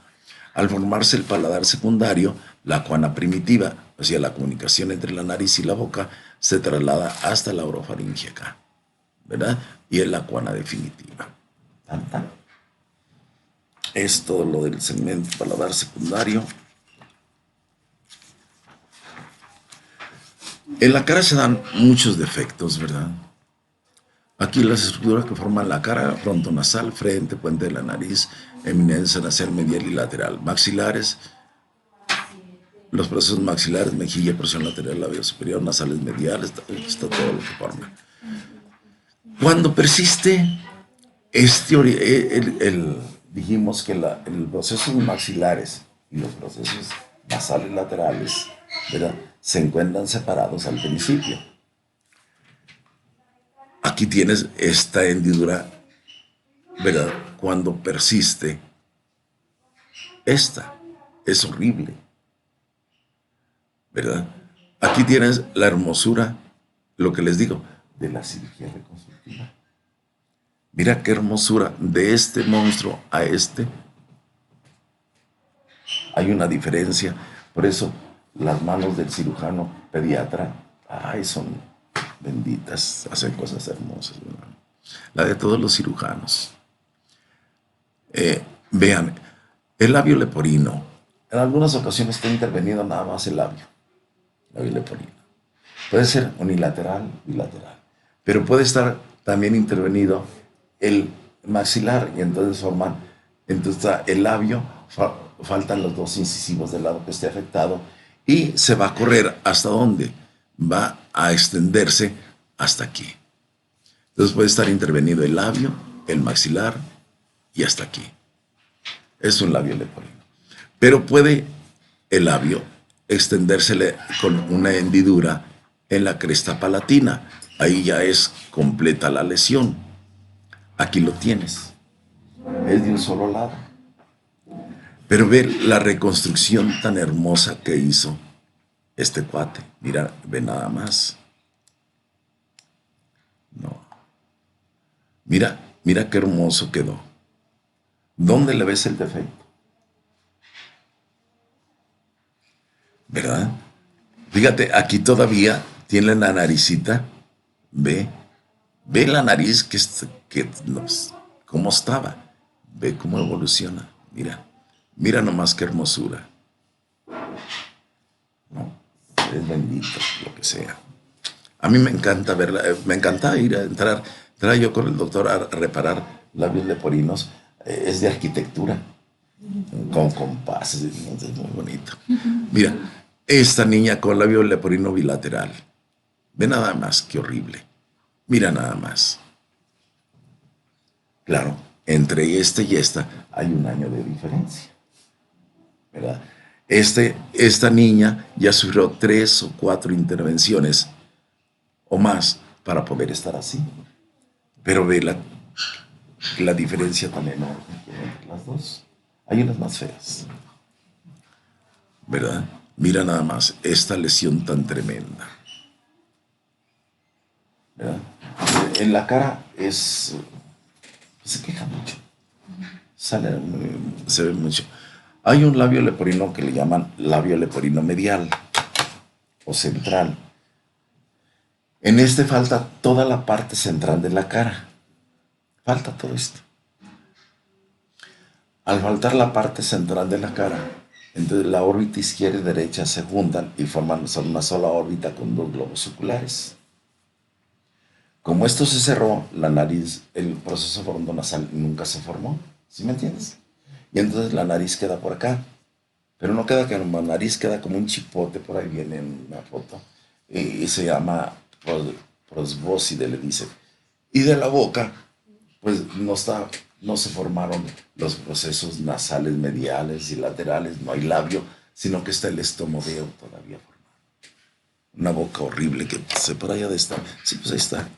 Al formarse el paladar secundario, la guana primitiva, o sea, la comunicación entre la nariz y la boca, se traslada hasta la orofaringe acá, ¿verdad? Y es la guana definitiva. Es todo lo del segmento paladar secundario. En la cara se dan muchos defectos, ¿verdad? Aquí las estructuras que forman la cara: frontonasal, frente, puente de la nariz, eminencia nasal medial y lateral, maxilares, los procesos maxilares, mejilla, presión lateral, labio superior, nasales mediales, está todo lo que forma. Cuando persiste dijimos que los procesos maxilares y los procesos nasales laterales, ¿verdad?, se encuentran separados al principio. Aquí tienes esta hendidura, ¿verdad? Cuando persiste, esta es horrible, ¿verdad? Aquí tienes la hermosura, lo que les digo, de la cirugía reconstructiva. Mira qué hermosura, de este monstruo a este hay una diferencia. Por eso las manos del cirujano pediatra, son benditas, hacen cosas hermosas, ¿verdad? La de todos los cirujanos. Vean, el labio leporino, en algunas ocasiones está intervenido nada más el labio leporino. Puede ser unilateral, bilateral, pero puede estar también intervenido el maxilar, y entonces está el labio, faltan los dos incisivos del lado que esté afectado, y se va a correr hasta donde va a extenderse hasta aquí. Entonces puede estar intervenido el labio, el maxilar y hasta aquí. Es un labio leporino. Pero puede el labio extendérsele con una hendidura en la cresta palatina. Ahí ya es completa la lesión. Aquí lo tienes. Es de un solo lado. Pero ve la reconstrucción tan hermosa que hizo este cuate. Mira, ve nada más. No. Mira qué hermoso quedó. ¿Dónde le ves el defecto? ¿Verdad? Fíjate, aquí todavía tiene la naricita. Ve la nariz cómo estaba. Ve cómo evoluciona. Mira nomás qué hermosura. No, es bendito, lo que sea. A mí me encanta verla, me encanta entrar yo con el doctor a reparar labios leporinos. Es de arquitectura, con compases, es muy bonito. Mira, esta niña con labio leporino bilateral. Ve nada más, qué horrible. Mira nada más. Claro, entre este y esta hay un año de diferencia, ¿verdad? Esta niña ya sufrió 3 o 4 intervenciones o más para poder estar así. Pero ve la diferencia tan enorme que hay entre las dos. Hay unas más feas, ¿verdad? Mira nada más esta lesión tan tremenda, ¿verdad? En la cara se queja mucho, se ve mucho. Hay un labio leporino que le llaman labio leporino medial o central. En este falta toda la parte central de la cara. Falta todo esto. Al faltar la parte central de la cara, entonces la órbita izquierda y derecha se juntan y forman una sola órbita con 2 globos oculares. Como esto se cerró, la nariz, el proceso frontonasal nunca se formó. ¿Sí me entiendes? Y entonces la nariz queda por acá. Pero no queda como nariz, queda como un chipote, por ahí viene en una foto. Y se llama prosbóside, le dice. Y de la boca, pues no se formaron los procesos nasales mediales y laterales, no hay labio, sino que está el estomodeo todavía formado. Una boca horrible que se por allá de esta. Sí, pues ahí está,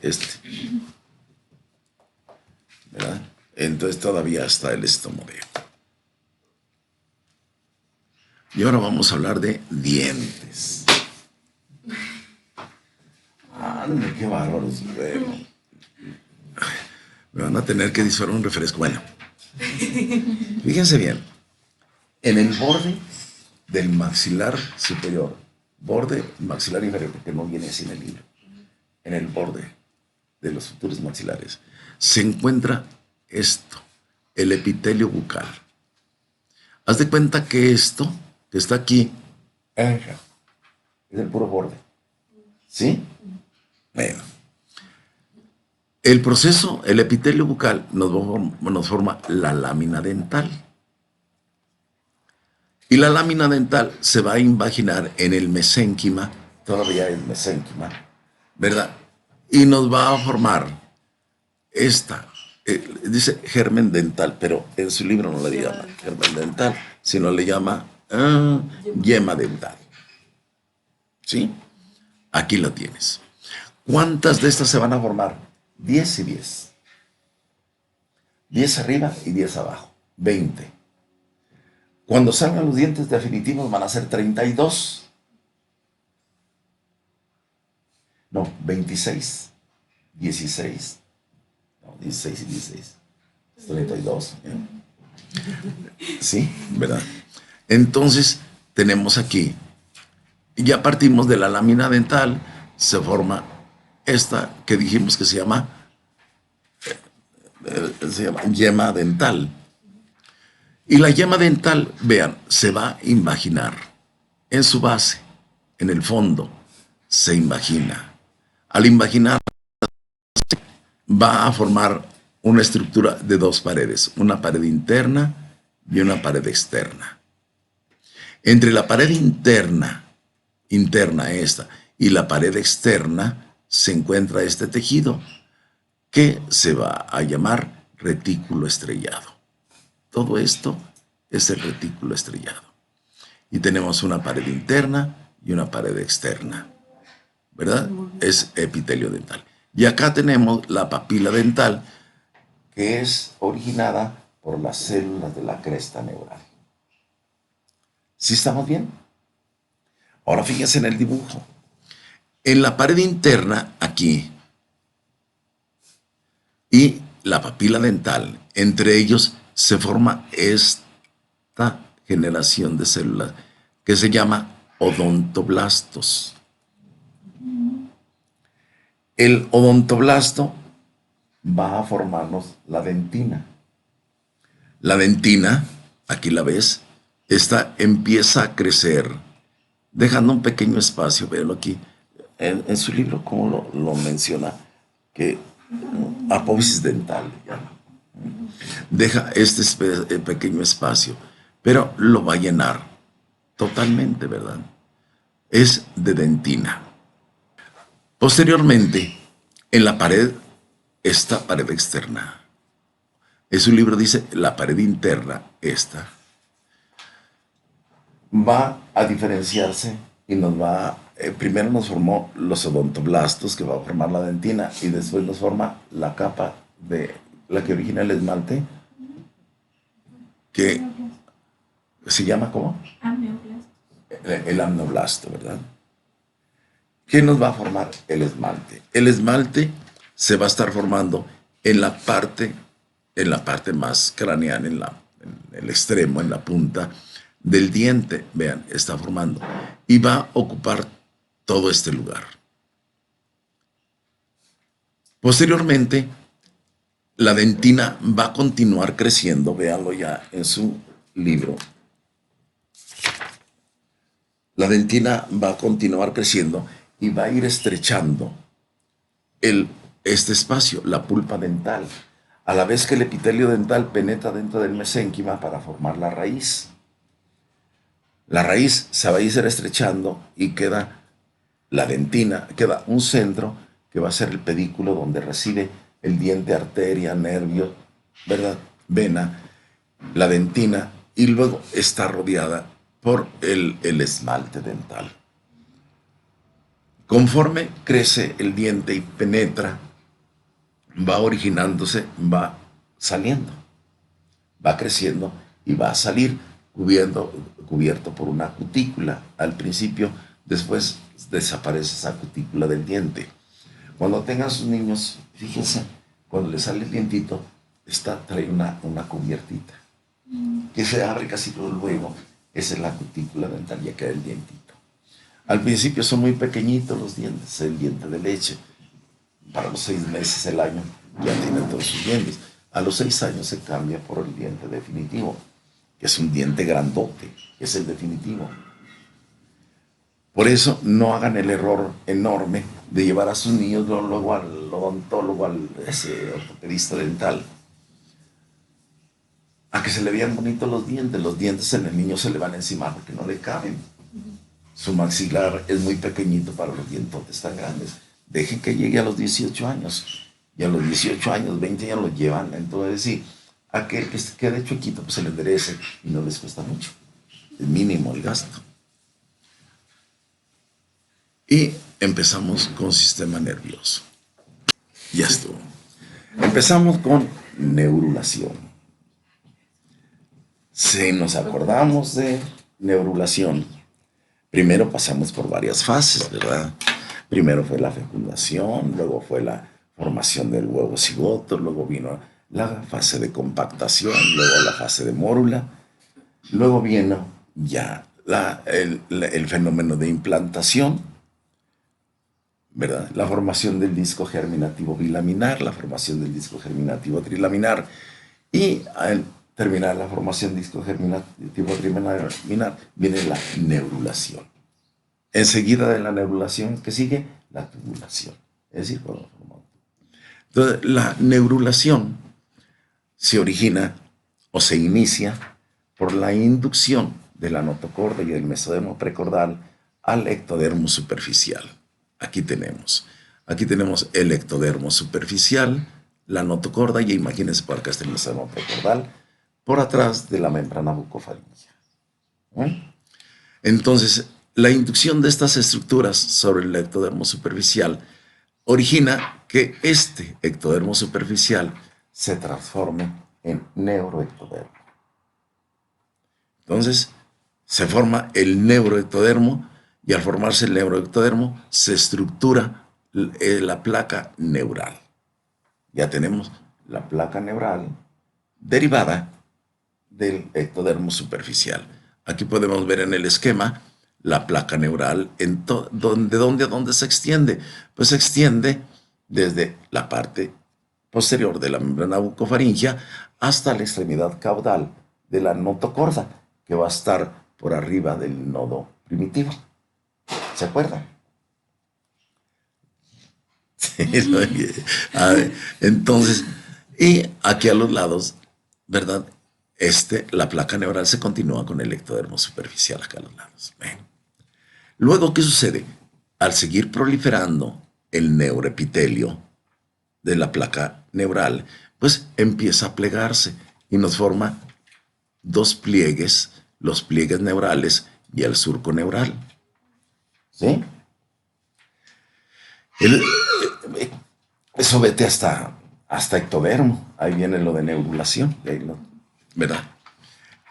¿verdad? Entonces todavía está el estomodeo. Y ahora vamos a hablar de dientes. ¡Ande, qué bárbaros! Bueno, me van a tener que disparar un refresco. Bueno, fíjense bien. En el borde del maxilar superior, borde maxilar inferior, porque no viene así en el libro, en el borde de los futuros maxilares, se encuentra esto, el epitelio bucal. Haz de cuenta que esto, que está aquí, es el puro borde. ¿Sí? Bueno. El proceso, el epitelio bucal nos forma la lámina dental. Y la lámina dental se va a invaginar en el mesénquima, todavía es mesénquima, ¿verdad? Y nos va a formar esta, dice germen dental, pero en su libro no le llama germen dental, sino le llama yema dental. ¿Sí? Aquí lo tienes. ¿Cuántas de estas se van a formar? 10 y 10. 10 arriba y 10 abajo. 20. Cuando salgan los dientes definitivos van a ser 32. No, 26. 16. No, 16 y 16. 32. ¿Eh? Sí, ¿verdad? Entonces, tenemos aquí, ya partimos de la lámina dental, se forma esta que dijimos que se llama yema dental. Y la yema dental, vean, se va a invaginar en su base, en el fondo, se imagina. Al imaginar, va a formar una estructura de 2 paredes, una pared interna y una pared externa. Entre la pared interna esta, y la pared externa, se encuentra este tejido, que se va a llamar retículo estrellado. Todo esto es el retículo estrellado. Y tenemos una pared interna y una pared externa, ¿verdad? Es epitelio dental. Y acá tenemos la papila dental, que es originada por las células de la cresta neural. ¿Sí estamos bien? Ahora fíjense en el dibujo. En la pared interna, aquí, y la papila dental, entre ellos se forma esta generación de células que se llama odontoblastos. El odontoblasto va a formarnos la dentina. La dentina, aquí la ves, esta empieza a crecer, dejando un pequeño espacio, véalo aquí, en su libro, como lo menciona, que apófisis dental, ya, deja este pequeño espacio, pero lo va a llenar totalmente, ¿verdad? Es de dentina. Posteriormente, en la pared, esta pared externa. En su libro dice la pared interna, esta. va a diferenciarse y primero nos formó los odontoblastos, que va a formar la dentina, y después nos forma la capa de la que origina el esmalte, que se llama ¿cómo? Amnioblastos. El amnoblasto, ¿verdad? ¿Qué nos va a formar el esmalte? El esmalte se va a estar formando en en la parte más craneal, en el extremo, en la punta del diente. Vean, está formando. Y va a ocupar todo este lugar. Posteriormente, la dentina va a continuar creciendo. Véanlo ya en su libro. La dentina va a continuar creciendo y va a ir estrechando este espacio, la pulpa dental, a la vez que el epitelio dental penetra dentro del mesénquima para formar la raíz. La raíz se va a ir estrechando y queda la dentina, queda un centro que va a ser el pedículo donde recibe el diente, arteria, nervio, ¿verdad? Vena, la dentina, y luego está rodeada por el esmalte dental. Conforme crece el diente y penetra, va originándose, va saliendo, va creciendo y va a salir cubierto por una cutícula al principio, después desaparece esa cutícula del diente. Cuando tengan sus niños, fíjense, cuando les sale el dientito, trae una cubiertita que se abre casi luego. Esa es la cutícula dental, ya queda el dientito. Al principio son muy pequeñitos los dientes, el diente de leche. Para los 6 meses, el año, ya tienen todos sus dientes. A los 6 años se cambia por el diente definitivo, que es un diente grandote, que es el definitivo. Por eso no hagan el error enorme de llevar a sus niños luego al odontólogo, al ortopedista dental, a que se le vean bonitos los dientes. Los dientes en el niño se le van encima porque no le caben. Su maxilar es muy pequeñito para los dientotes tan grandes. Dejen que llegue a los 18 años. Y a los 18 años, 20 ya lo llevan. Entonces, sí, aquel que quede chuequito, pues se le enderece y no les cuesta mucho. Es mínimo el gasto. Y empezamos con sistema nervioso. Ya estuvo. Empezamos con neurulación. Si nos acordamos de neurulación, primero pasamos por varias fases, ¿verdad? Primero fue la fecundación, luego fue la formación del huevo cigoto, luego vino la fase de compactación, luego la fase de mórula, luego vino ya el fenómeno de implantación, ¿verdad? La formación del disco germinativo bilaminar, la formación del disco germinativo trilaminar, y al terminar la formación disco germinativo trilaminar viene la neurulación. Enseguida de la neurulación, que sigue la tubulación. Es decir, entonces, la neurulación se origina o se inicia por la inducción de la notocorda y del mesodermo precordal al ectodermo superficial. Aquí tenemos el ectodermo superficial, la notocorda, y imagínense por acá está el mesodermo precordal, por atrás de la membrana bucofaríngea. Entonces, la inducción de estas estructuras sobre el ectodermo superficial origina que este ectodermo superficial se transforme en neuroectodermo. Entonces, se forma el neuroectodermo y al formarse el neuroectodermo se estructura la placa neural. Ya tenemos la placa neural derivada del ectodermo superficial. Aquí podemos ver en el esquema la placa neural, ¿dónde se extiende? Pues se extiende desde la parte posterior de la membrana bucofaríngea hasta la extremidad caudal de la notocorda, que va a estar por arriba del nodo primitivo. ¿Se acuerdan? Sí, entonces, y aquí a los lados, ¿verdad? La placa neural se continúa con el ectodermo superficial acá a los lados. Luego, ¿qué sucede? Al seguir proliferando el neuroepitelio de la placa neural, pues empieza a plegarse y nos forma dos pliegues, los pliegues neurales, y el surco neural. ¿Sí? El, Eso vete hasta ectodermo. Ahí viene lo de neurulación, ¿verdad?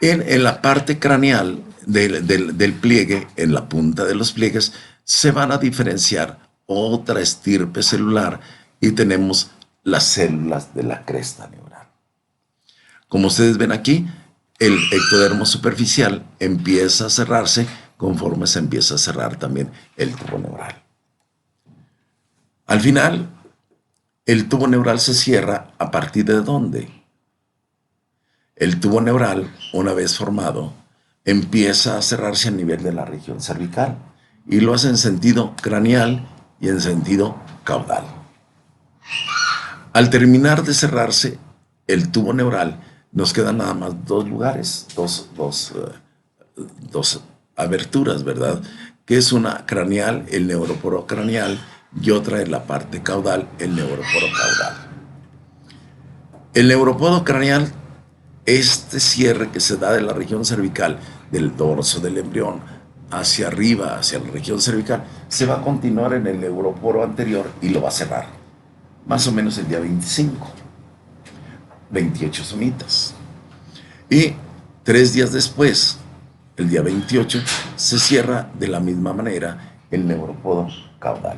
En la parte craneal del pliegue, en la punta de los pliegues, se van a diferenciar otra estirpe celular y tenemos las células de la cresta neural. Como ustedes ven aquí, el ectodermo superficial empieza a cerrarse conforme se empieza a cerrar también el tubo neural. Al final, el tubo neural se cierra ¿a partir de dónde? El tubo neural, una vez formado, empieza a cerrarse a nivel de la región cervical y lo hace en sentido craneal y en sentido caudal. Al terminar de cerrarse el tubo neural, nos quedan nada más dos lugares, dos aberturas, ¿verdad? Que es una craneal, el neuroporo craneal, y otra en la parte caudal, el neuroporo caudal. El neuroporo craneal, este cierre que se da de la región cervical, del dorso del embrión, hacia arriba, hacia la región cervical, se va a continuar en el neuroporo anterior y lo va a cerrar. Más o menos el día 25, 28 somitas. Y 3 días después, el día 28, se cierra de la misma manera el neuropodo caudal.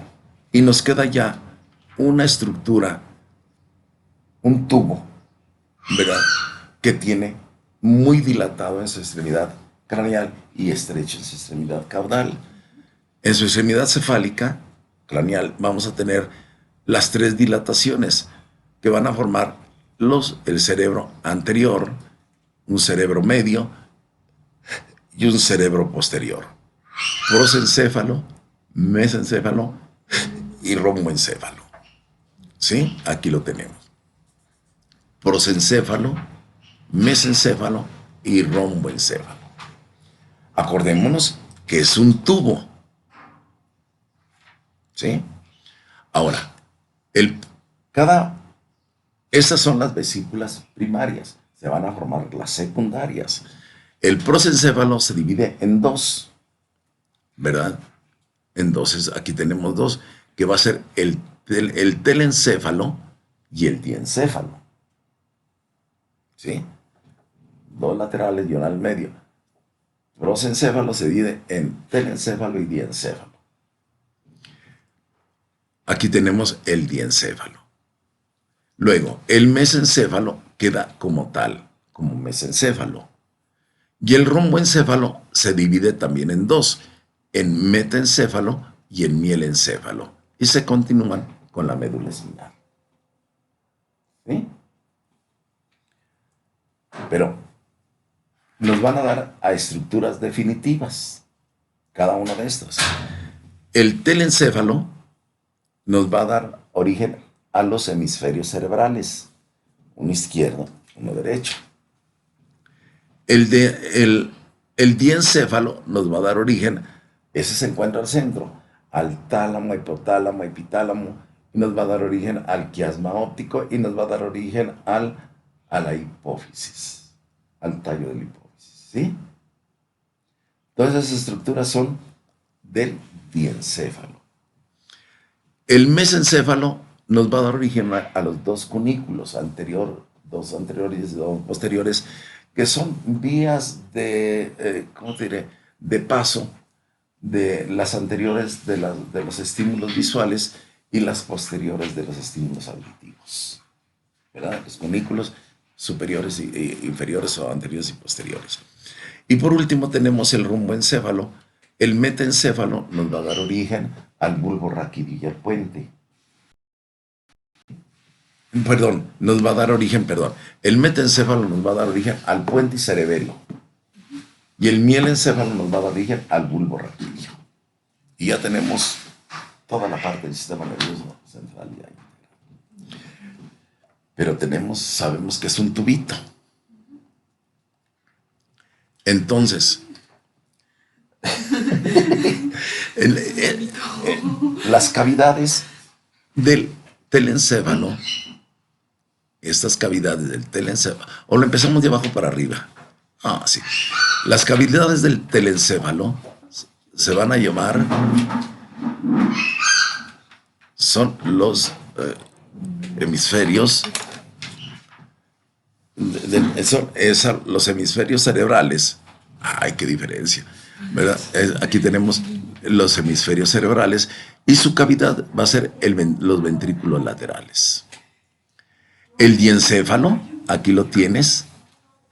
Y nos queda ya una estructura, un tubo, ¿verdad? Que tiene muy dilatado en su extremidad craneal y estrecho en su extremidad caudal. En su extremidad cefálica, craneal, vamos a tener las 3 dilataciones que van a formar el cerebro anterior, un cerebro medio y un cerebro posterior. Prosencéfalo, mesencéfalo y romboencéfalo. ¿Sí? Aquí lo tenemos. Prosencéfalo, mesencéfalo y romboencéfalo. Acordémonos que es un tubo. ¿Sí? Ahora, estas son las vesículas primarias. Se van a formar las secundarias. El prosencéfalo se divide en dos, ¿verdad? Entonces, aquí tenemos dos, que va a ser el telencéfalo y el diencéfalo. ¿Sí? Dos laterales y uno al medio. Prosencéfalo se divide en telencéfalo y diencéfalo. Aquí tenemos el diencéfalo. Luego, el mesencéfalo queda como tal, como mesencéfalo. Y el romboencéfalo se divide también en dos, en metencéfalo y en mielencéfalo. Y se continúan con la médula espinal. ¿Sí? Pero nos van a dar a estructuras definitivas, cada una de estas. El telencéfalo nos va a dar origen a los hemisferios cerebrales, uno izquierdo, uno derecho. El diencéfalo nos va a dar origen, ese se encuentra al centro, al tálamo, hipotálamo, epitálamo, y nos va a dar origen al quiasma óptico y nos va a dar origen a la hipófisis, al tallo de la hipófisis, ¿sí? Todas esas estructuras son del diencéfalo. El mesencéfalo nos va a dar origen a los dos cunículos, dos anteriores y dos posteriores, que son vías de, ¿cómo te diré?, de paso de las anteriores de los estímulos visuales y las posteriores de los estímulos auditivos, ¿verdad? Los cunículos superiores e inferiores o anteriores y posteriores. Y por último tenemos el romboencéfalo. El metencéfalo nos va a dar origen al bulbo raquídeo y al puente. Nos va a dar origen, el metencéfalo nos va a dar origen al puente y cerebelo. Y el mielencéfalo nos va a dar origen al bulbo raquídeo. Y ya tenemos toda la parte del sistema nervioso central y ahí. Pero sabemos que es un tubito. Entonces, las cavidades del telencéfalo, estas cavidades del telencéfalo, o lo empezamos de abajo para arriba. Sí. Las cavidades del telencéfalo se van a llamar, son los hemisferios, los hemisferios cerebrales. ¡Ay, qué diferencia! ¿Verdad? Aquí tenemos los hemisferios cerebrales y su cavidad va a ser los ventrículos laterales. El diencéfalo, aquí lo tienes.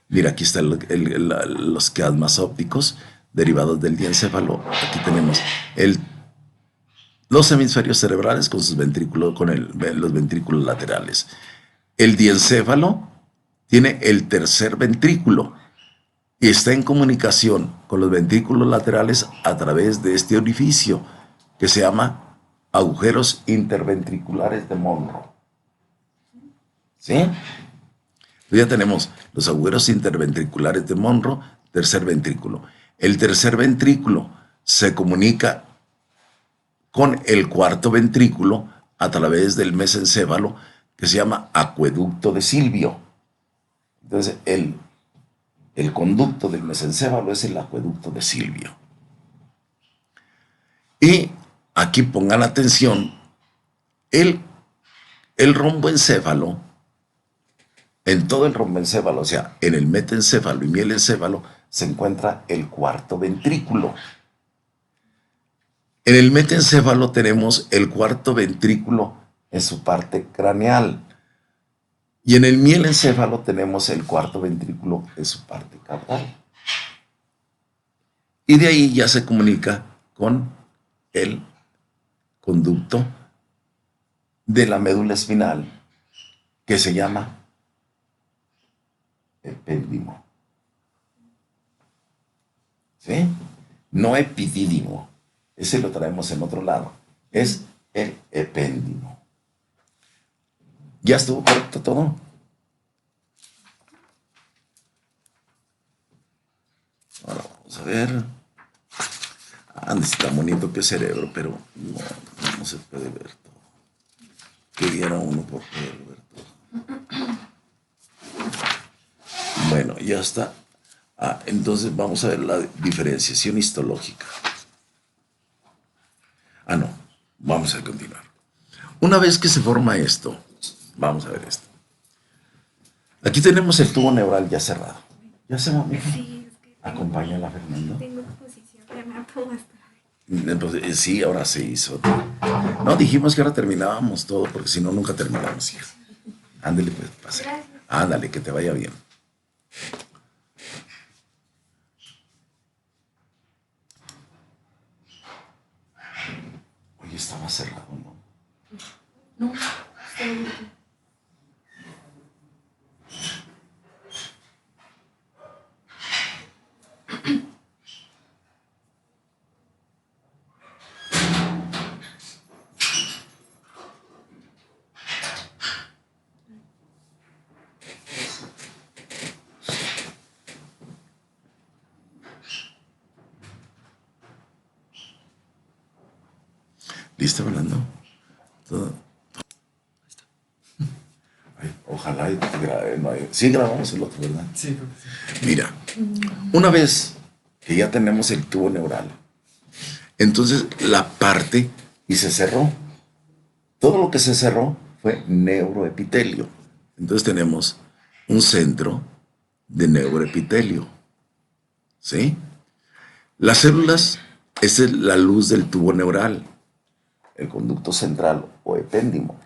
Mira, aquí están los quiasmas ópticos derivados del diencéfalo. Aquí tenemos los hemisferios cerebrales con sus ventrículos, los ventrículos laterales. El diencéfalo tiene el tercer ventrículo y está en comunicación con los ventrículos laterales a través de este orificio que se llama agujeros interventriculares de Monro. ¿Sí? Ya tenemos los agujeros interventriculares de Monro, tercer ventrículo. El tercer ventrículo se comunica con el cuarto ventrículo a través del mesencéfalo que se llama acueducto de Silvio. Entonces, el conducto del mesencéfalo es el acueducto de Silvio. Y aquí pongan atención, el romboencéfalo, en todo el romboencéfalo, o sea, en el metencéfalo y mielencéfalo, se encuentra el cuarto ventrículo. En el metencéfalo tenemos el cuarto ventrículo en su parte craneal. Y en el mielencéfalo tenemos el cuarto ventrículo en su parte caudal. Y de ahí ya se comunica con el conducto de la médula espinal, que se llama epéndimo. ¿Sí? No epidídimo. Ese lo traemos en otro lado. Es el epéndimo. ¿Ya estuvo correcto todo? Ahora vamos a ver. Está bonito que cerebro, pero no se puede ver todo. Que diera uno por poder ver todo. Bueno, ya está. Entonces vamos a ver la diferenciación histológica. No, vamos a continuar. Una vez que se forma esto, vamos a ver esto. Aquí tenemos el tubo neural ya cerrado. ¿Ya se va, mija? Sí, es que acompáñala, Fernando. Tengo exposición, ya me puedo gastar. Sí, ahora se hizo. No, dijimos que ahora terminábamos todo, porque si no, nunca terminamos, hija. Ándale, pues, pase. Ándale, que te vaya bien. Oye, estaba cerrado, ¿no? No, está bien. ¿Listo, Fernando? Todo. Ay, ojalá sí grabamos el otro, ¿verdad? Sí, creo que sí. Mira, una vez que ya tenemos el tubo neural, entonces la parte y se cerró. Todo lo que se cerró fue neuroepitelio. Entonces tenemos un centro de neuroepitelio. ¿Sí? Las células, esa es la luz del tubo neural, el conducto central o epéndimo.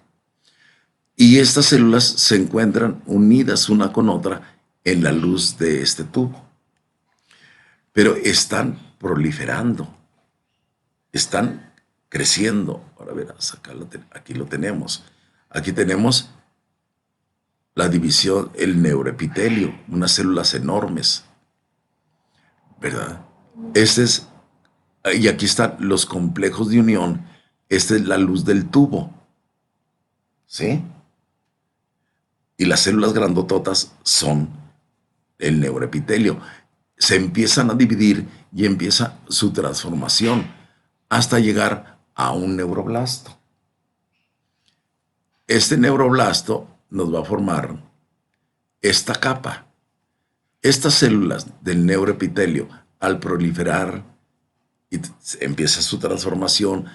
Y estas células se encuentran unidas una con otra en la luz de este tubo. Pero están proliferando, están creciendo. Ahora verás, aquí lo tenemos. Aquí tenemos la división, el neuroepitelio, unas células enormes, ¿verdad? Y aquí están los complejos de unión. Esta es la luz del tubo, ¿sí? Y las células grandototas son el neuroepitelio. Se empiezan a dividir y empieza su transformación hasta llegar a un neuroblasto. Este neuroblasto nos va a formar esta capa. Estas células del neuroepitelio, al proliferar, y empieza su transformación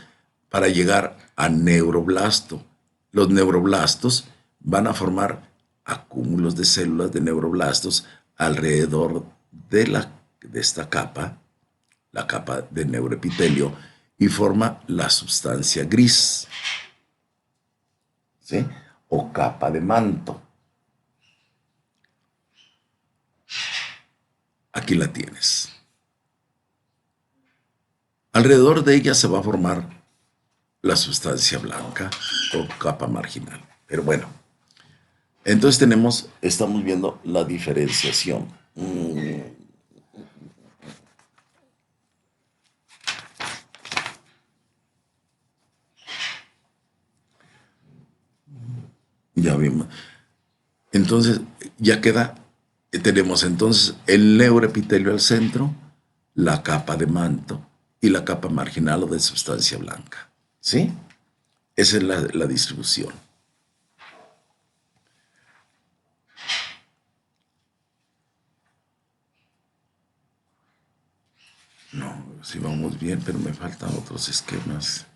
para llegar a neuroblasto. Los neuroblastos van a formar acúmulos de células de neuroblastos alrededor de esta capa, la capa de neuroepitelio, y forma la sustancia gris, ¿sí? O capa de manto. Aquí la tienes. Alrededor de ella se va a formar la sustancia blanca o capa marginal. Pero bueno, entonces estamos viendo la diferenciación. Ya vimos. Entonces, ya queda, tenemos entonces el neuroepitelio al centro, la capa de manto y la capa marginal o de sustancia blanca. ¿Sí? Esa es la distribución. No, sí vamos bien, pero me faltan otros esquemas.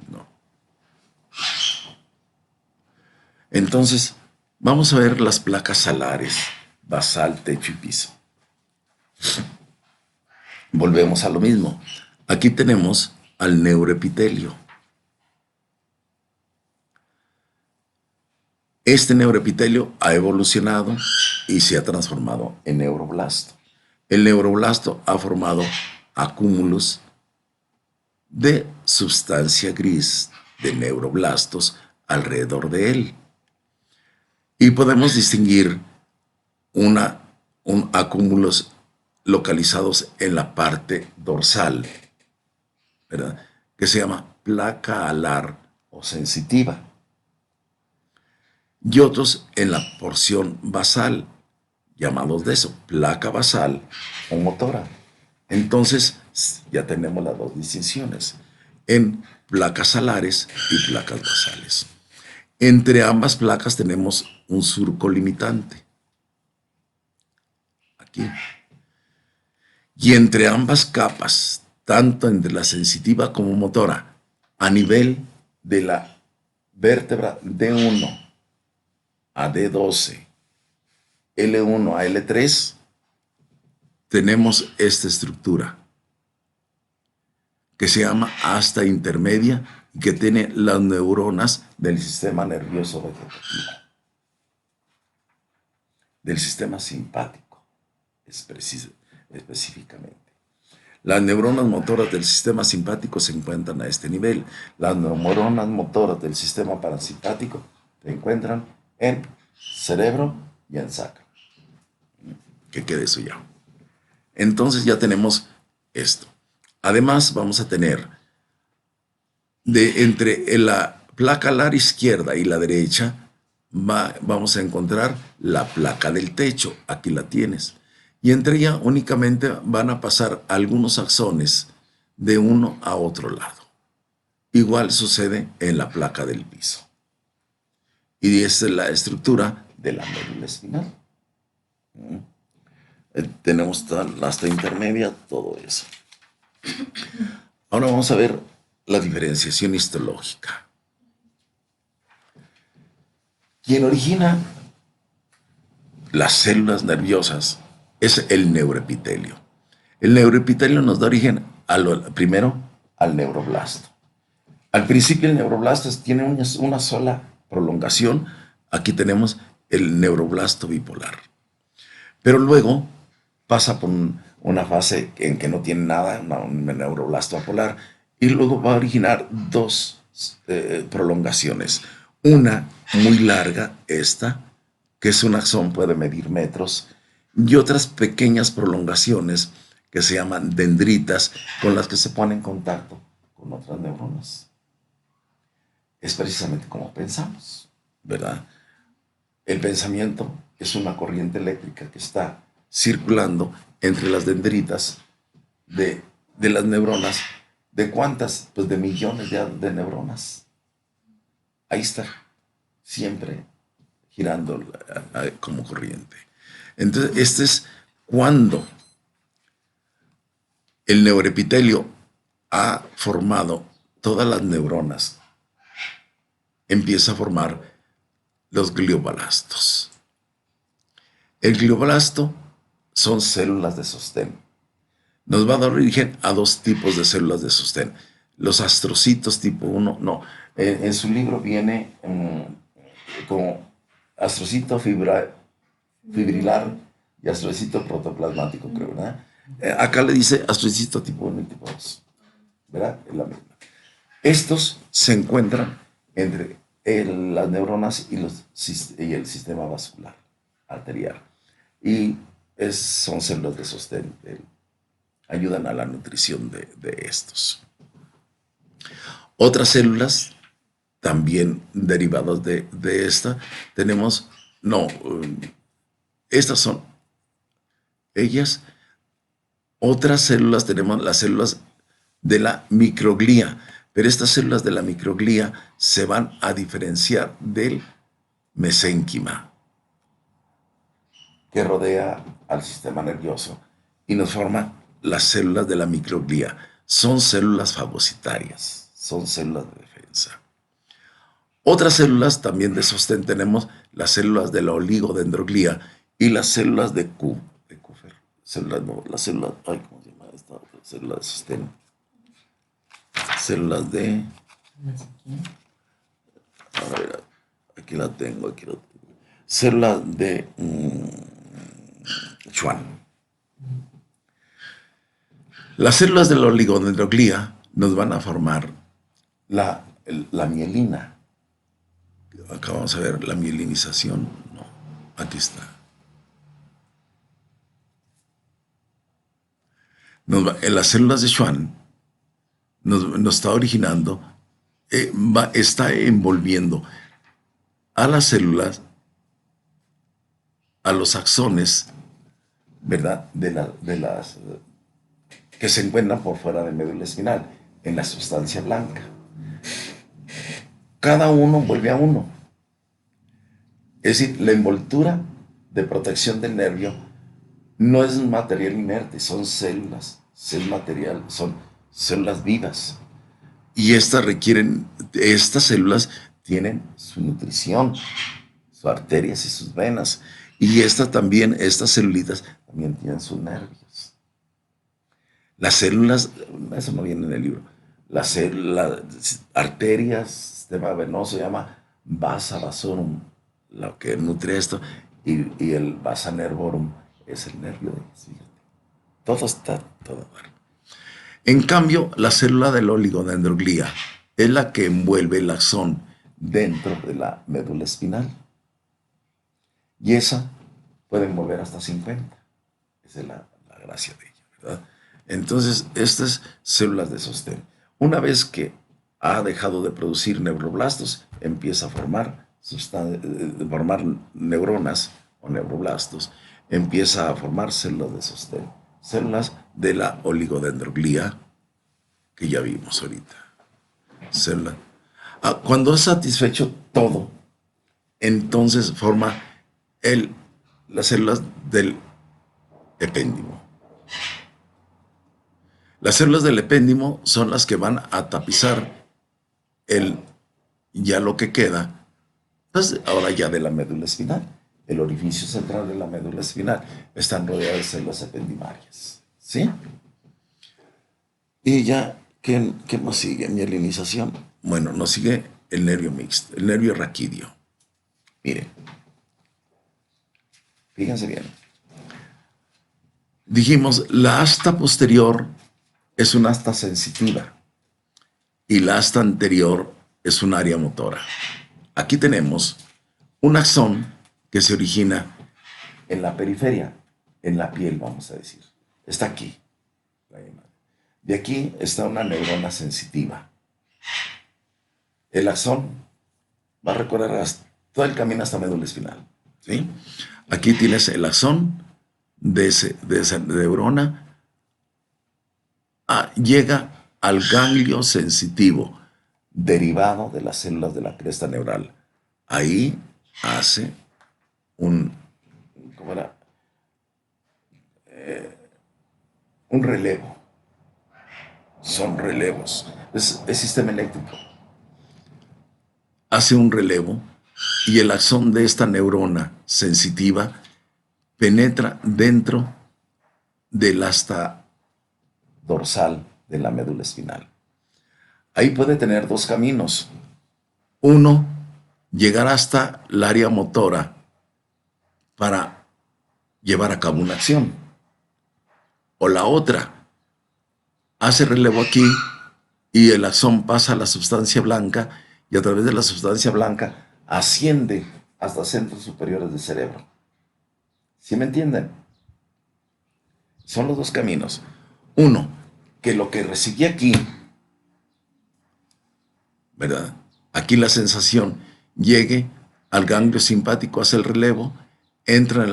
No. Entonces, vamos a ver las placas salares, basal, techo y piso. Volvemos a lo mismo. Aquí tenemos al neuroepitelio. Este neuroepitelio ha evolucionado y se ha transformado en neuroblasto. El neuroblasto ha formado acúmulos de sustancia gris de neuroblastos alrededor de él. Y podemos distinguir acúmulos localizados en la parte dorsal, ¿verdad? Que se llama placa alar o sensitiva. Y otros en la porción basal, llamados de eso, placa basal o motora. Entonces, ya tenemos las dos distinciones en placas salares y placas basales. Entre ambas placas tenemos un surco limitante. Aquí. Y entre ambas capas, tanto entre la sensitiva como motora, a nivel de la vértebra D1 a D12, L1 a L3, tenemos esta estructura que se llama asta intermedia y que tiene las neuronas del sistema nervioso vegetativo, del sistema simpático específicamente. Las neuronas motoras del sistema simpático se encuentran a este nivel. Las neuronas motoras del sistema parasimpático se encuentran en cerebro y en sacro. Que quede eso ya. Entonces ya tenemos esto. Además vamos a tener entre la placa alar izquierda y la derecha vamos a encontrar la placa del techo. Aquí la tienes. Y entre ella únicamente van a pasar algunos axones de uno a otro lado. Igual sucede en la placa del piso. Y esta es la estructura de la médula espinal. Tenemos la asta intermedia, todo eso. Ahora vamos a ver la diferenciación histológica. Quien origina las células nerviosas es el neuroepitelio. El neuroepitelio nos da origen primero al neuroblasto. Al principio el neuroblasto tiene una sola prolongación. Aquí tenemos el neuroblasto bipolar. Pero luego pasa por una fase en que no tiene nada, un neuroblasto apolar, y luego va a originar dos prolongaciones. Una muy larga, esta, que es un axón, puede medir metros, y otras pequeñas prolongaciones que se llaman dendritas, con las que se pone en contacto con otras neuronas. Es precisamente como pensamos, ¿verdad? El pensamiento es una corriente eléctrica que está circulando entre las dendritas de las neuronas. ¿De cuántas? Pues de millones de neuronas. Ahí está, siempre girando como corriente. Entonces, este es cuando el neuroepitelio ha formado todas las neuronas, empieza a formar los glioblastos. El glioblasto son células de sostén. Nos va a dar origen a dos tipos de células de sostén. Los astrocitos tipo 1, no. En su libro viene como astrocito fibrilar y astrocito protoplasmático, creo, ¿verdad? Acá le dice astrocito tipo 1 y tipo 2, ¿verdad? Es la misma. Estos se encuentran entre las neuronas y el sistema vascular arterial. Y son células de sostén, ayudan a la nutrición de estos. Otras células, también derivadas de esta, tenemos, no, estas son ellas. Otras células, tenemos las células de la microglía, pero estas células de la microglía se van a diferenciar del mesénquima, que rodea al sistema nervioso y nos forma las células de la microglía. Son células fagocitarias, son células de defensa. Otras células también de sostén tenemos las células de la oligodendroglía y las células de Kupfer. Las células, ¿cómo se llama esta otra? Células de sostén. Células de... A ver, aquí la tengo, Células de Schwann. Las células de la oligodendroglía nos van a formar la mielina. Acá vamos a ver la mielinización. No, aquí está. En las células de Schwann nos está originando, está envolviendo a las células, a los axones, ¿verdad? De las que se encuentran por fuera de médula espinal, en la sustancia blanca. Cada uno envuelve a uno. Es decir, la envoltura de protección del nervio no es un material inerte, son células, son células vivas. Y estas células tienen su nutrición, sus arterias y sus venas. Y estas célulitas también tienen sus nervios. Las células, eso no viene en el libro, las arterias, sistema venoso se llama vasa vasorum, lo que nutre esto, y el vasa nervorum es el nervio de ellos, fíjate. Todo está, todo. En cambio, la célula del oligodendroglía es la que envuelve el axón dentro de la médula espinal. Y esa puede envolver hasta 50. Esa es la gracia de ella, ¿verdad? Entonces, estas células de sostén, una vez que ha dejado de producir neuroblastos, empieza a formar neuronas o neuroblastos, empieza a formar células de sostén, células de la oligodendroglía, que ya vimos ahorita. Cuando es satisfecho todo, entonces forma las células del epéndimo. Las células del epéndimo son las que van a tapizar ya lo que queda, pues ahora ya de la médula espinal. El orificio central de la médula espinal están rodeadas de células ependimarias, ¿sí? Y ya, ¿qué nos sigue? Mielinización. Bueno, nos sigue el nervio mixto, el nervio raquídeo. Miren, fíjense bien. Dijimos, la asta posterior es una asta sensitiva y la asta anterior es un área motora. Aquí tenemos un axón que se origina en la periferia, en la piel, vamos a decir. Está aquí. De aquí está una neurona sensitiva. El axón va a recorrer todo el camino hasta médula espinal, ¿sí? Aquí tienes el axón de esa neurona. Llega al ganglio sensitivo, derivado de las células de la cresta neural. Ahí hace un, ¿cómo era? Un relevo. Son relevos. Es sistema eléctrico. Hace un relevo y el axón de esta neurona sensitiva penetra dentro del asta dorsal de la médula espinal. Ahí puede tener dos caminos. Uno, llegar hasta el área motora para llevar a cabo una acción. O la otra, hace relevo aquí y el axón pasa a la sustancia blanca y a través de la sustancia blanca asciende hasta centros superiores del cerebro. ¿Sí me entienden? Son los dos caminos. Uno, que lo que recibí aquí, ¿verdad? Aquí la sensación llegue al ganglio simpático, hace el relevo, entra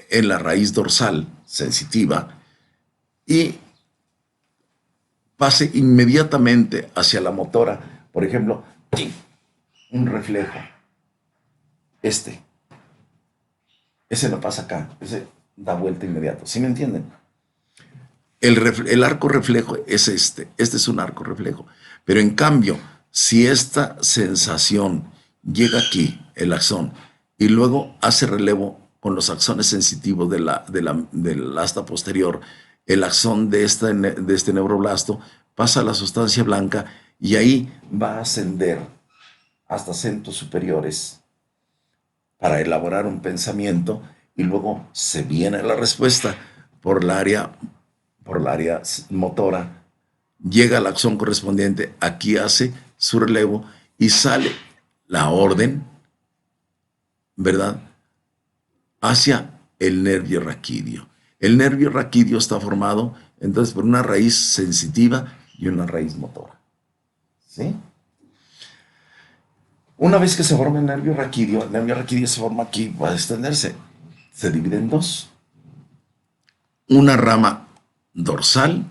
en la raíz dorsal sensitiva y pase inmediatamente hacia la motora. Por ejemplo, un reflejo. Ese no pasa acá, ese da vuelta inmediato. ¿Sí me entienden? El arco reflejo es este es un arco reflejo. Pero en cambio, si esta sensación llega aquí, el axón, y luego hace relevo con los axones sensitivos del asta posterior, el axón de este neuroblasto pasa a la sustancia blanca y ahí va a ascender hasta centros superiores para elaborar un pensamiento y luego se viene la respuesta por la área motora, llega a la acción correspondiente, aquí hace su relevo y sale la orden, ¿verdad?, hacia el nervio raquídeo. El nervio raquídeo está formado entonces por una raíz sensitiva y una raíz motora. ¿Sí? Una vez que se forma el nervio raquídeo se forma aquí, va a extenderse. Se divide en dos. Una rama dorsal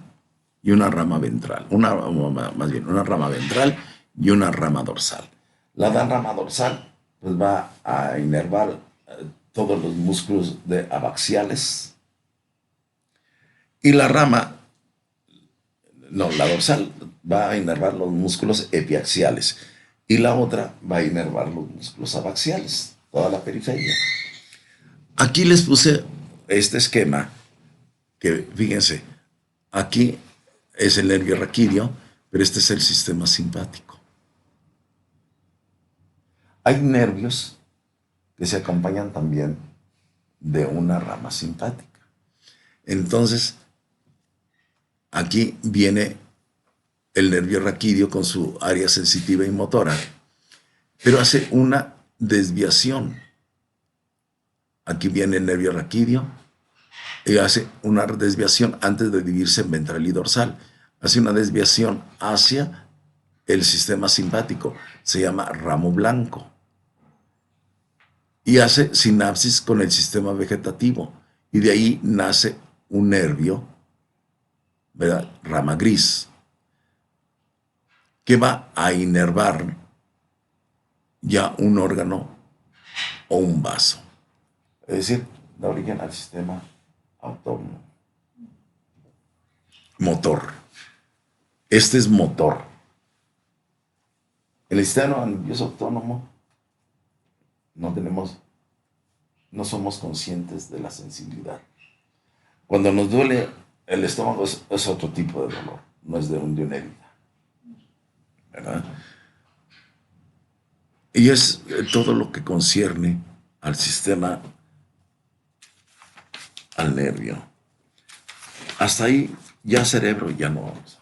y una rama ventral. Más bien, una rama ventral y una rama dorsal. La rama dorsal pues va a inervar todos los músculos abaxiales. Y la dorsal va a inervar los músculos epiaxiales. Y la otra va a inervar los músculos abaxiales, toda la periferia. Aquí les puse este esquema que, fíjense, aquí es el nervio raquídeo, pero este es el sistema simpático. Hay nervios que se acompañan también de una rama simpática. Entonces, aquí viene el nervio raquídeo con su área sensitiva y motora, pero hace una desviación. Aquí viene el nervio raquídeo y hace una desviación antes de dividirse en ventral y dorsal. Hace una desviación hacia el sistema simpático, se llama ramo blanco. Y hace sinapsis con el sistema vegetativo. Y de ahí nace un nervio, ¿verdad?, rama gris, que va a inervar ya un órgano o un vaso. Es decir, da origen al sistema autónomo. Motor. Este es motor. El sistema nervioso autónomo no somos conscientes de la sensibilidad. Cuando nos duele el estómago es otro tipo de dolor, no es de una herida, ¿verdad? Y es todo lo que concierne al sistema, al nervio. Hasta ahí ya cerebro ya no vamos.